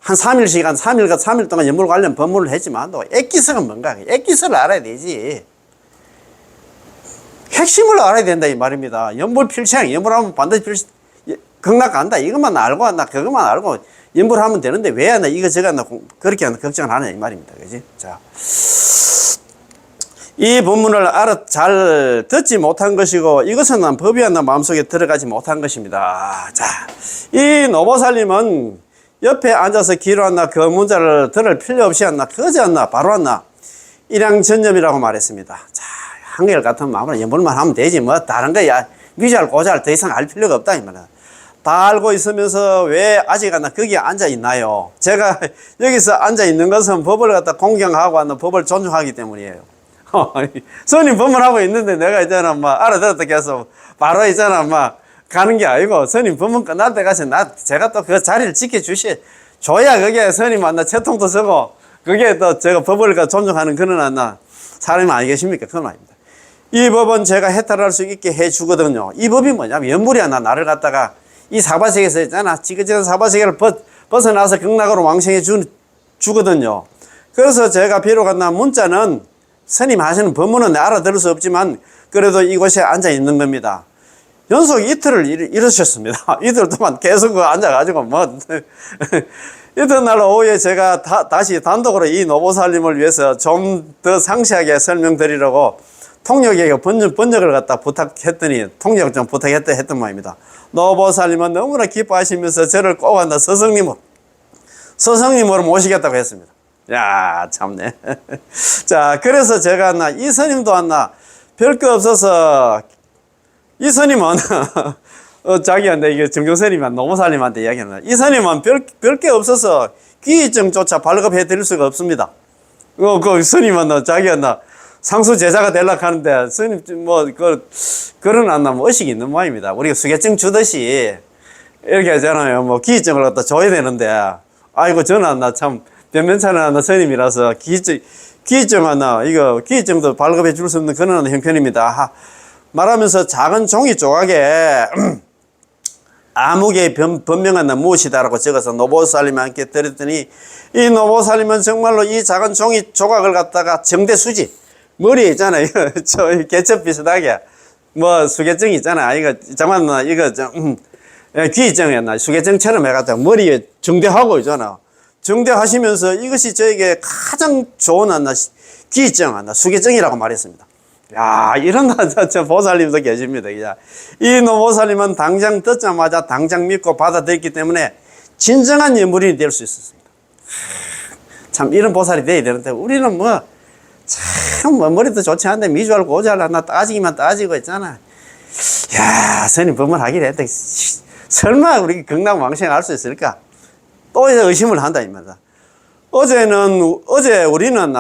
3일 동안 연불 관련 법문을 했지만도 액기스가 뭔가, 액기스를 알아야 되지. 핵심을 알아야 된다 이 말입니다. 연불필생, 연불하면 반드시 극락 간다. 이것만 알고 그것만 알고 연불하면 되는데 왜 하나 이거 그렇게 걱정을 하냐 이 말입니다. 그지? 자, 이 본문을 잘 듣지 못한 것이고 이것은 법이 마음속에 들어가지 못한 것입니다. 자, 이 노보살님은 옆에 앉아서 기도한나 그 문자를 들을 필요 없이 그저 바로 일양전념이라고 말했습니다. 자, 한결 같은 마음으로 연불만 하면 되지 뭐 다른 거야 미주알 고주알 더 이상 알 필요가 없다 이 말이야. 다 알고 있으면서 왜 아직 나 거기에 앉아 있나요? 제가 여기서 앉아 있는 것은 법을 갖다 공경하고 하는 법을 존중하기 때문이에요. 스님 법문하고 있는데 내가 있잖아 막 알아들었다 해서 바로 있잖아 막 가는 게 아니고 스님 법문 끝날 때 가서 제가 또 그 자리를 지켜줘야 그게 스님 만나 채통도 서고 그게 또 제가 법을 존중하는 그런 사람이 아니겠습니까? 그건 아닙니다. 이 법은 제가 해탈할 수 있게 해주거든요. 이 법이 뭐냐면 연불이야 나를 갖다가 이 사바세계에서 있잖아 지그재그 사바세계를 벗어나서 극락으로 왕생해 주거든요. 그래서 제가 비록 문자는 스님 하시는 법문은 알아들을 수 없지만 그래도 이곳에 앉아 있는 겁니다. 연속 이틀을 이루셨습니다. 이틀 동안 계속 앉아가지고 뭐 이튿날 오후에 제가 다시 단독으로 이 노보살님을 위해서 좀 더 상세하게 설명드리려고 통역에게 번역을 갖다 부탁했더니 통역 좀 부탁했다 했던 말입니다. 노보살님은 너무나 기뻐하시면서 저를 꼭 스승님으로 모시겠다고 했습니다. 야 참네. 자 그래서 제가 이 스님도 별거 없어서 이 스님은 자기한테 이게 정정스님한 노보살님한테 이야기하는 이 스님은 별게 없어서 귀의증조차 발급해 드릴 수가 없습니다. 그 스님은 자기가 상수 제자가 되려고 하는데 스님 그런 뭐 의식이 있는 모양입니다. 우리가 수계증 주듯이 이렇게 하잖아요. 뭐 귀의증을 갖다 줘야 되는데 아이고 저는 참 변변찮은 스님이라서 귀의증 이거 귀의증도 발급해 줄 수 없는 그런 형편입니다. 말하면서 작은 종이 조각에 아무개 번명한 무엇이다라고 적어서 노보살님한테 드렸더니 이 노보살님은 정말로 이 작은 종이 조각을 갖다가 정대수지 머리에 있잖아요. 저 개첩 비슷하게 뭐 수계증 있잖아. 이거 잠깐만 이거 귀의증이었나 수계증처럼 해가지고 머리에 정대하고 있잖아. 정대하시면서 이것이 저에게 가장 좋은 귀의증 수계증이라고 말했습니다. 야, 이런 보살님도 계십니다. 이 노보살님은 당장 듣자마자 당장 믿고 받아들였기 때문에 진정한 연불인이 될 수 있었습니다. 참 이런 보살이 돼야 되는데 우리는 참 머리도 좋지 않은데 미주알 고주알 따지기만 따지고 있잖아. 야, 스님 법문하기를 했대. 설마 우리 극락 왕생할 수 있을까? 또 의심을 한다 이 말이다. 어제 우리는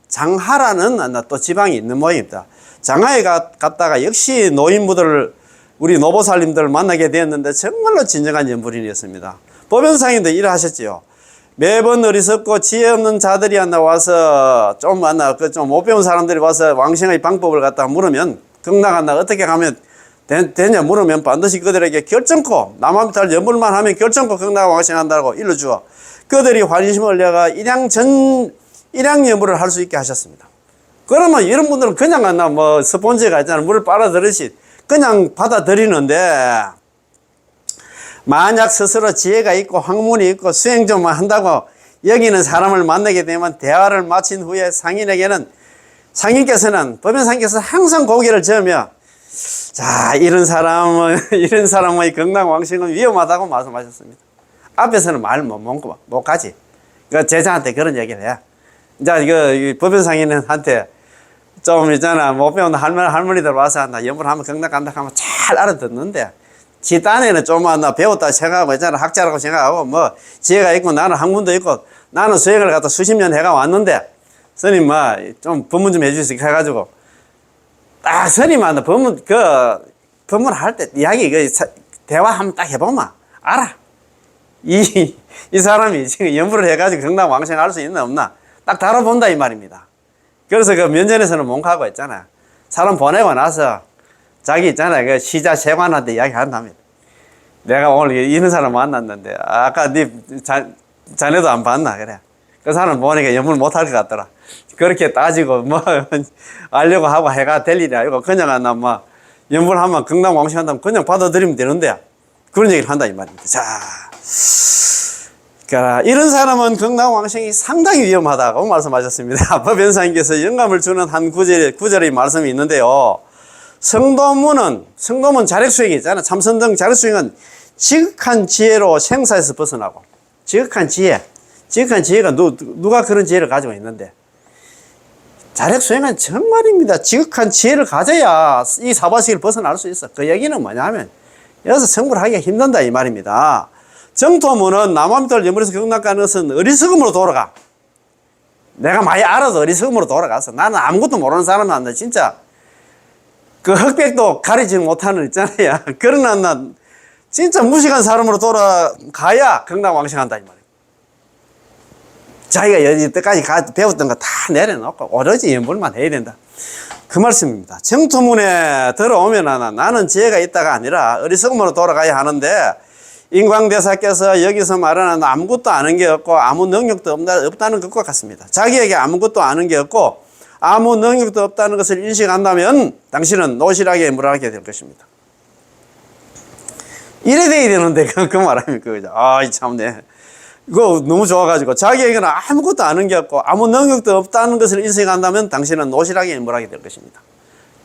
장하라는 또 지방이 있는 모양입니다. 장하에 갔다가 역시 노인부들을 우리 노보살님들을 만나게 되었는데 정말로 진정한 연불인이었습니다. 법연상인도 일을 하셨지요. 매번 어리석고 지혜 없는 자들이 와서 좀 못 배운 사람들이 와서 왕생의 방법을 갖다가 물으면 극락 어떻게 가면 되냐 물으면 반드시 그들에게 결정코 남한탈 연불만 하면 결정코 극락 왕생한다고 일러주어 그들이 환심을 올려가 일양 연불을 할 수 있게 하셨습니다. 그러면 이런 분들은 그냥 스폰지가 있잖아 물을 빨아들이시 그냥 받아들이는데 만약 스스로 지혜가 있고 학문이 있고 수행 좀 한다고 여기는 사람을 만나게 되면 대화를 마친 후에 상인께서는 법연상께서 항상 고개를 저으며 자 이런 사람의 극락왕생은 위험하다고 말씀하셨습니다. 앞에서는 말 못 가지. 그러니까 제자한테 그런 얘기를 해. 이제 이거 법연상인한테 좀 있잖아 못 배운 할머니들 와서 연불하면 극락 간다 하면 잘 알아듣는데 지 딴에는 좀 배웠다 생각하고 있잖아 학자라고 생각하고 지혜가 있고 나는 학문도 있고 나는 수행을 갖다 수십 년 해가 왔는데 스님 좀 법문 좀 해주시게 해가지고 딱 스님한테 법문 할 때 이야기 대화 한번 딱 해보면 알아. 이 사람이 지금 연불을 해가지고 극락 왕생할 수 있나 없나 딱 다뤄본다 이 말입니다. 그래서 면전에서는 몽하고 있잖아. 사람 보내고 나서 자기 있잖아 시자 세관한테 이야기한답니다. 내가 오늘 이런 사람 만났는데 아까 자네도 안 봤나 그래. 그 사람 보니까 연불 못할 것 같더라. 그렇게 따지고 알려고 하고 해가 될 일이 아니고 그냥 연불하면 극락 왕생한다면 그냥 받아들이면 되는데 그런 얘기를 한다 이 말입니다. 자, 그러니까 이런 사람은 극락 왕생이 상당히 위험하다고 말씀하셨습니다. 법연사님께서 영감을 주는 한 구절의 말씀이 있는데요. 성도문 자력수행이 있잖아. 참선등 자력수행은 지극한 지혜로 생사에서 벗어나고 지극한 지혜가 누가 그런 지혜를 가지고 있는데 자력 수행은 정말입니다. 지극한 지혜를 가져야 이 사바세계를 벗어날 수 있어. 그 얘기는 뭐냐면 여기서 성불하기가 힘든다 이 말입니다. 정토문은 남아미타불 연불에서 극락가는 것은 어리석음으로 돌아가. 내가 많이 알아서 어리석음으로 돌아가서 나는 아무것도 모르는 사람은 진짜 그 흑백도 가리지 못하는 있잖아요. 그러나 나 진짜 무식한 사람으로 돌아가야 극락왕생한다 이 말이에요. 자기가 여기까지 배웠던 거 다 내려놓고 오로지 연불만 해야 된다. 그 말씀입니다. 정토문에 들어오면 나는 지혜가 있다가 아니라 어리석음으로 돌아가야 하는데 인광대사께서 여기서 말하는 아무것도 아는 게 없고 아무 능력도 없다는 것과 같습니다. 자기에게 아무것도 아는 게 없고 아무 능력도 없다는 것을 인식한다면 당신은 노실하게 물하게 될 것입니다. 이래 돼야 되는데 그 말합니까? 그죠? 참네. 이거 너무 좋아가지고 자기에게는 아무것도 아는 게 없고 아무 능력도 없다는 것을 인식한다면 당신은 노실하게 물하게 될 것입니다.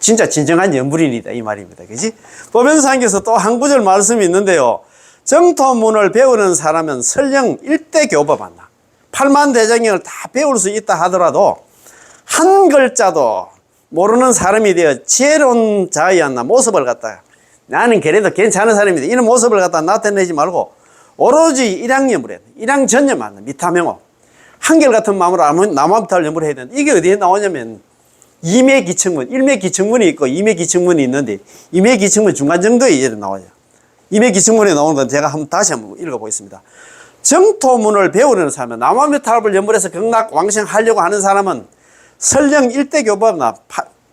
진짜 진정한 연불인이다 이 말입니다. 그지? 법연사님께서 또 한 구절 말씀이 있는데요. 정토문을 배우는 사람은 설령 일대 교법한다. 8만 대장경을 다 배울 수 있다 하더라도 한 글자도 모르는 사람이 되어 지혜로운 자였나 모습을 갖다 나는 그래도 괜찮은 사람이다. 이런 모습을 갖다 나타내지 말고 오로지 일양연불해. 일양전념한다. 미타명호. 한결같은 마음으로 남아미타불 연불을 해야 된다. 이게 어디에 나오냐면 이매기층문, 일매기층문이 있고 이매기층문이 있는데 이매기층문 중간 정도에 이제 나와요. 이매기층문에 나오는 건 제가 다시 한번 읽어보겠습니다. 정토문을 배우려는 사람은 남아미타불 연불해서 극락왕생하려고 하는 사람은 설령 일대교법나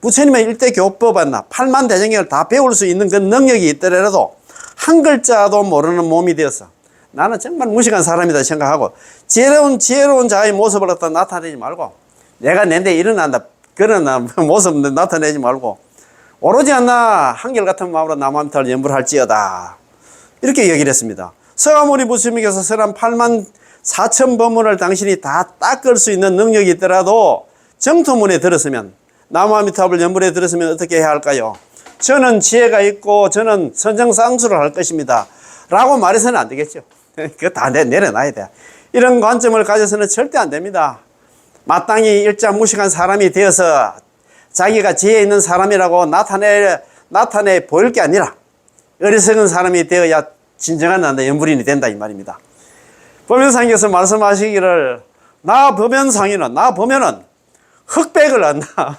부처님의 일대교법이나 8만 대장경을 다 배울 수 있는 그 능력이 있더라도 한 글자도 모르는 몸이 되어서 나는 정말 무식한 사람이다 생각하고 지혜로운 자의 모습을 갖다 나타내지 말고 내가 내데 일어난다 그런 모습 나타내지 말고 오로지 한결같은 마음으로 남아미타불 연불할지어다 이렇게 얘기를 했습니다. 서가모니 부처님께서 설한 8만 4천 법문을 당신이 다 닦을 수 있는 능력이 있더라도 정토문에 들었으면 남아미타불 연불에 들었으면 어떻게 해야 할까요? 저는 지혜가 있고 저는 선정상수를 할 것입니다 라고 말해서는 안 되겠죠. 그거 다 내려놔야 돼. 이런 관점을 가져서는 절대 안 됩니다. 마땅히 일자 무식한 사람이 되어서 자기가 지혜 있는 사람이라고 나타내 보일 게 아니라 어리석은 사람이 되어야 진정한 연불인이 된다 이 말입니다. 법연상께서 말씀하시기를 나 보면은 흑백을 안다.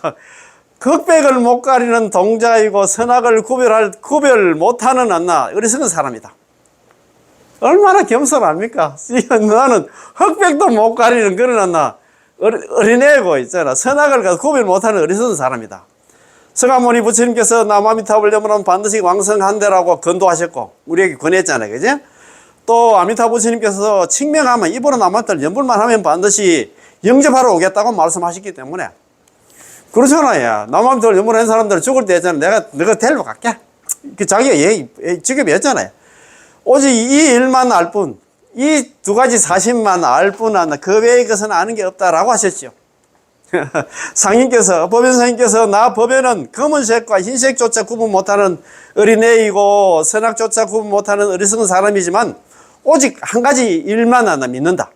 흑백을 못 가리는 동자이고 선악을 구별 못하는 어리석은 사람이다. 얼마나 겸손합니까? 나는 흑백도 못 가리는 그런 어린애고 있잖아. 선악을 구별 못하는 어리석은 사람이다. 서가모니 부처님께서 남아미타불 연불하면 반드시 왕성한대라고 건도하셨고 우리에게 권했잖아요. 그지? 또 아미타 부처님께서 칙명하면 입으로 남아미타불 연불만 하면 반드시 영접하러 오겠다고 말씀하셨기 때문에 그렇잖아요. 남아미타불 연불한 사람들 죽을 때 했잖아요. 내가 데리러 갈게. 자기가 직업이 했잖아요. 오직 이 일만 알 뿐, 이 두 가지 사실만 알 뿐, 그 외의 것은 아는 게 없다라고 하셨죠. 상인께서, 법연상인께서 나 법연은 검은색과 흰색조차 구분 못하는 어린애이고 선악조차 구분 못하는 어리석은 사람이지만 오직 한 가지 일만 믿는다.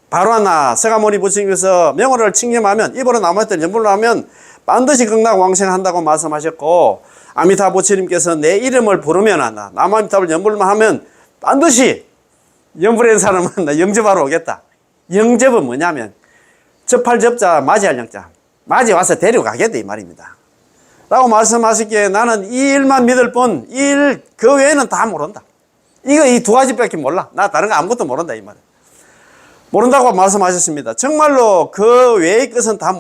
바로 서가모니 부처님께서 명호를 칭념하면 입으로 남았던 연불을 하면 반드시 극락왕생한다고 말씀하셨고 아미타 부처님께서 내 이름을 부르면 남아미타불 연불만 하면 반드시 연불한 사람은 영접하러 오겠다. 영접은 뭐냐면 접할 접자 맞이할 영자 맞이 와서 데려가겠다 이 말입니다. 라고 말씀하셨기에 나는 이 일만 믿을 뿐 이 일 그 외에는 다 모른다. 이 두 가지밖에 몰라. 나 다른 거 아무것도 모른다 이 말이에요. 모른다고 말씀하셨습니다. 정말로 그 외의 것은 다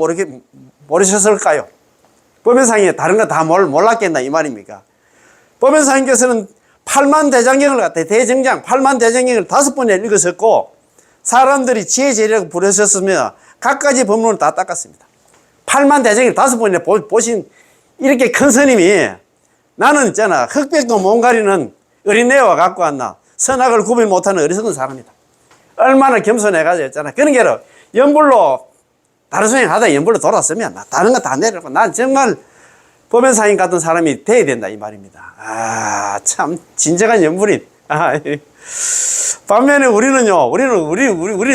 모르셨을까요? 법연상이 다른 거 다 몰랐겠나 이 말입니까? 법연상님께서는 8만 대장경을 갖다 대정장 8만 대장경을 5번에 읽으셨고 사람들이 지혜제라고 부르셨으며 각가지 법문을 다 닦았습니다. 8만 대장경을 5번에 보신 이렇게 큰 스님이 나는 있잖아 흑백도 못 가리는 어린애와 갖고 왔나 선악을 구별 못하는 어리석은 사람이다. 얼마나 겸손해가지고 있잖아. 그런 게로 연불로 다른 소행 하다 연불로 돌았으면 다른 거 다 내려놓고 난 정말 법연사인 같은 사람이 돼야 된다 이 말입니다. 참 진정한 연불인 반면에 우리는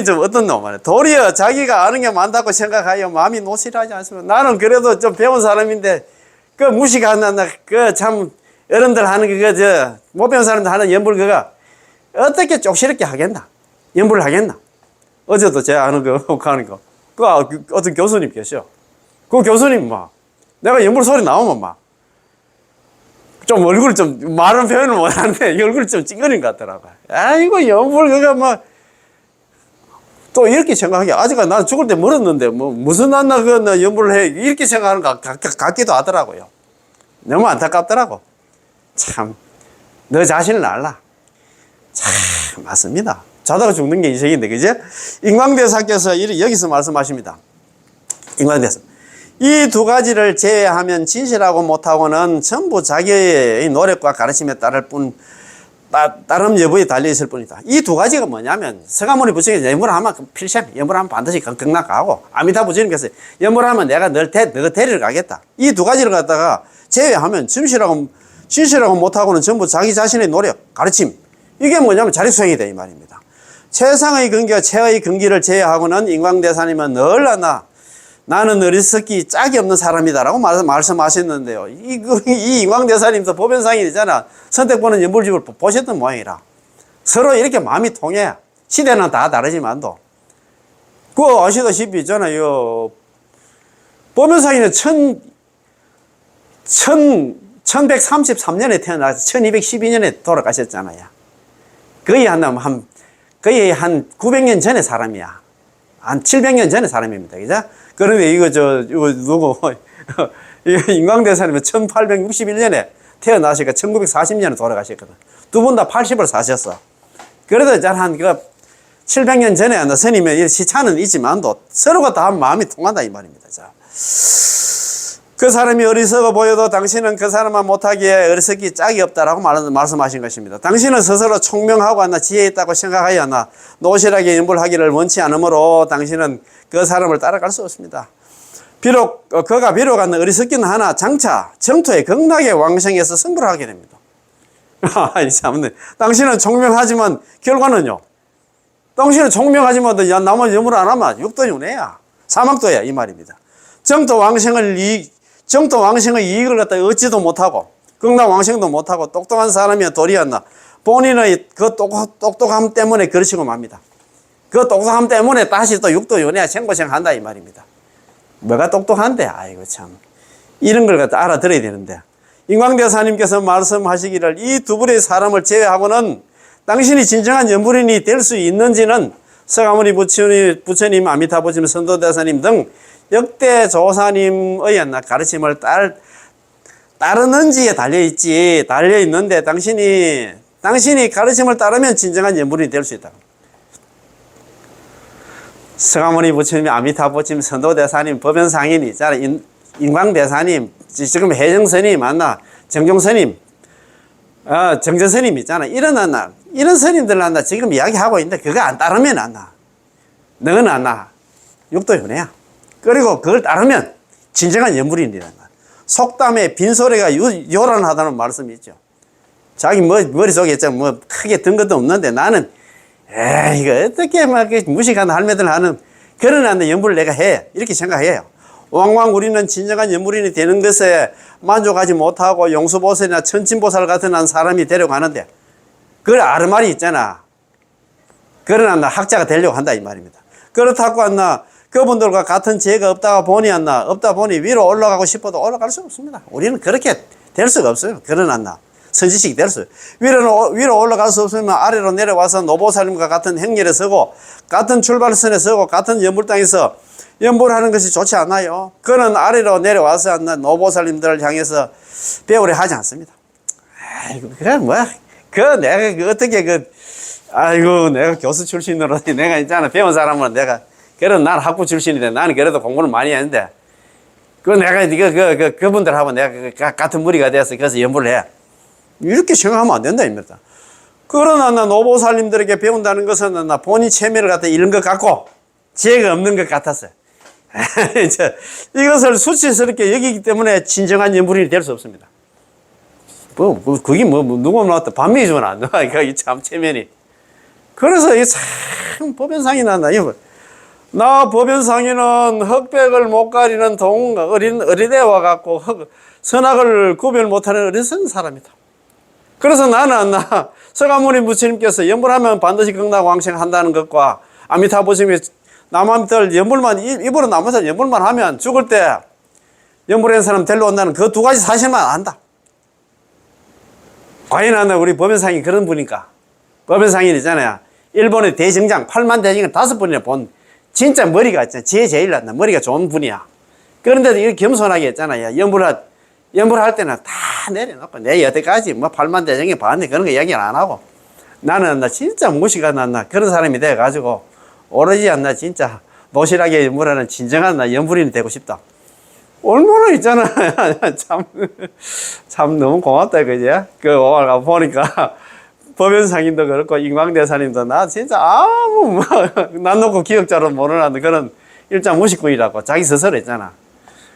좀 어떤 놈, 도리어 자기가 아는 게 많다고 생각하여 마음이 노실하지 않습니다. 나는 그래도 좀 배운 사람인데, 그 무식하나, 그 참, 어른들 하는 못 배운 사람들 하는 연불 그거, 어떻게 쪽시럽게 하겠나? 연불을 하겠나? 어제도 제가 아는 거, 하는 거. 어떤 교수님 계셔. 그 교수님 내가 연불 소리 나오면 좀 얼굴 좀, 말은 표현을 못하는데, 얼굴 좀 찡그린 것 같더라고요. 아이고, 연불, 그거 또 이렇게 생각하게, 아직 난 죽을 때 멀었는데, 무슨 나 연불을 해. 이렇게 생각하는 것 같기도 하더라고요. 너무 안타깝더라고. 참, 너 자신을 알라. 참, 맞습니다. 자다가 죽는 게 인생인데, 그죠? 인광대사께서 여기서 말씀하십니다. 인광대사. 이 두 가지를 제외하면 진실하고 못하고는 전부 자기의 노력과 가르침에 따름 여부에 달려있을 뿐이다. 이 두 가지가 뭐냐면, 서가모니 부처님이 연불하면 필생, 연불하면 반드시 극락하고, 아미타 부처님께서 연불하면 내가 너 데리러 가겠다. 이 두 가지를 갖다가 제외하면 진실하고 못하고는 전부 자기 자신의 노력, 가르침. 이게 뭐냐면 자력수행이다, 이 말입니다. 최상의 근기와 최의 근기를 제외하고는 인광대사님은 늘 나는 어리석기 짝이 없는 사람이다라고 말씀하셨는데요. 이 인광대사님도 보변상이잖아. 선택보는 연불집을 보셨던 모양이라. 서로 이렇게 마음이 통해. 시대는 다 다르지만도. 그거 아시다시피 있잖아요. 보변상이는 1133년에 태어나서 1212년에 돌아가셨잖아요. 거의 한 900년 전의 사람이야. 한 700년 전의 사람입니다. 그죠? 그런데 이거 누구, 인광대사님은 1861년에 태어나시니까 1940년에 돌아가셨거든. 두 분 다 80을 사셨어. 그래도 한 700년 전에 스님의 시차는 있지만도 서로가 다 마음이 통한다, 이 말입니다. 자. 그 사람이 어리석어 보여도 당신은 그 사람만 못하기에 어리석기 짝이 없다라고 말씀하신 것입니다. 당신은 스스로 총명하고 지혜 있다고 생각하여 노실하게 연불하기를 원치 않으므로 당신은 그 사람을 따라갈 수 없습니다. 그가 비록 어리석기는 하나 장차 정토에 극락의 왕생에서 승부를 하게 됩니다. 참네. 당신은 총명하지만 결과는요. 당신은 총명하지만 나머지 연불 안 하면 육도윤회야. 사막도야, 이 말입니다. 정토 왕생의 이익을 갖다 얻지도 못하고, 극락 왕생도 못하고, 똑똑한 사람이야 도리였나. 본인의 그 똑똑함 때문에 그러시고 맙니다. 그 똑똑함 때문에 다시 또 육도윤회야 생고생 한다, 이 말입니다. 뭐가 똑똑한데? 아이고, 참. 이런 걸 갖다 알아들어야 되는데. 인광대사님께서 말씀하시기를 이 두 분의 사람을 제외하고는 당신이 진정한 연불인이 될 수 있는지는 서가모니 부처님, 아미타 부처님, 선도대사님 등 역대 조사님의 가르침을 따르는지에 달려있는데 당신이 가르침을 따르면 진정한 연불인이 될 수 있다. 서가모니 부처님, 아미타 부처님, 선도대사님, 법연상인이 있잖아. 인광대사님, 지금 해정스님, 정종스님, 정전스님 있잖아. 이런 스님들 지금 이야기하고 있는데 그거 안 따르면 너는 육도윤회야. 그리고 그걸 따르면 진정한 연불인이란 말. 속담에 빈소리가 요란하다는 말씀이 있죠. 자기 머릿속에 크게 든 것도 없는데 나는 이거 어떻게 무식한 할매들 하는 그런 연불을 내가 해. 이렇게 생각해요. 왕왕 우리는 진정한 연불인이 되는 것에 만족하지 못하고 용수보살이나 천진보살 같은 사람이 되려고 하는데 그걸 아르말이 있잖아. 그러나 학자가 되려고 한다, 이 말입니다. 그렇다고 그분들과 같은 지혜가 없다 보니 위로 올라가고 싶어도 올라갈 수 없습니다. 우리는 그렇게 될 수가 없어요. 그러나 선지식이 될 수. 위로 올라갈 수 없으면 아래로 내려와서 노보살님과 같은 행렬에 서고 같은 출발선에 서고 같은 연불 땅에서 연불하는 것이 좋지 않아요. 그는 아래로 내려와서 노보살님들을 향해서 배우려 하지 않습니다. 아이고, 그래, 내가 어떻게 내가 교수 출신으로 내가 있잖아. 배운 사람은 그래도 난 학부 출신인데 나는 그래도 공부를 많이 했는데 내가 그분들하고 내가 같은 무리가 돼서 그래서 연불을 해. 이렇게 생각하면 안 된다, 입니다. 그러나 노보살님들에게 배운다는 것은 본인 체면을 갖다 잃은 것 같고 지혜가 없는 것 같았어요. 이것을 수치스럽게 여기기 때문에 진정한 연불인이 될 수 없습니다. 그게 누구 나왔다. 반미주는 안 나와. 이참 체면이. 그래서 이 참 법연상이 난다. 나 법연상이는 흑백을 못 가리는 어린애 와갖고 선악을 구별 못하는 어리석은 사람이다. 그래서 나는 서가모니 부처님께서 연불하면 반드시 극락왕생한다는 것과 아미타부스님이 남한들 연불만 입으로 남아서 연불만 하면 죽을 때 연불한 사람 데려온다는 그 두 가지 사실만 안다. 과연 우리 법연상이 그런 분이니까. 법연상인 있잖아요. 일본의 대정장 8만 대정을 5번이나 본 진짜 머리가 있잖아. 지혜 제일 난다. 머리가 좋은 분이야. 그런데도 이렇게 겸손하게 했잖아요. 연불할 때는 다 내려놓고 내 여태까지 8만 대정에 봤는데 그런 거 이야기는 안 하고 나는 진짜 무시가 났나 그런 사람이 돼가지고 오로지 진짜 노실하게 연불하는 진정한 연불인이 되고 싶다. 얼마나 있잖아. 참 너무 고맙다, 그지? 오늘 보니까 법연상인도 그렇고, 인광대사님도 나 진짜 난 놓고 기억자로 모르는 그런 일장 무식꾼이라고 자기 스스로 했잖아.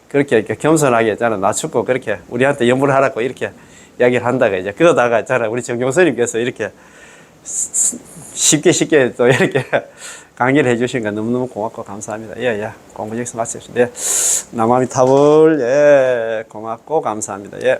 그렇게 이렇게 겸손하게 했잖아. 낮추고 그렇게 우리한테 연불을 하라고 이렇게 이야기를 한다가 이제 그러다가 있잖아. 우리 정경선님께서 이렇게 쉽게 또 이렇게 강의를 해주시니까 너무너무 고맙고 감사합니다. 예. 공부 역시 마치겠습니다. 예. 남아미타불, 예. 고맙고 감사합니다. 예.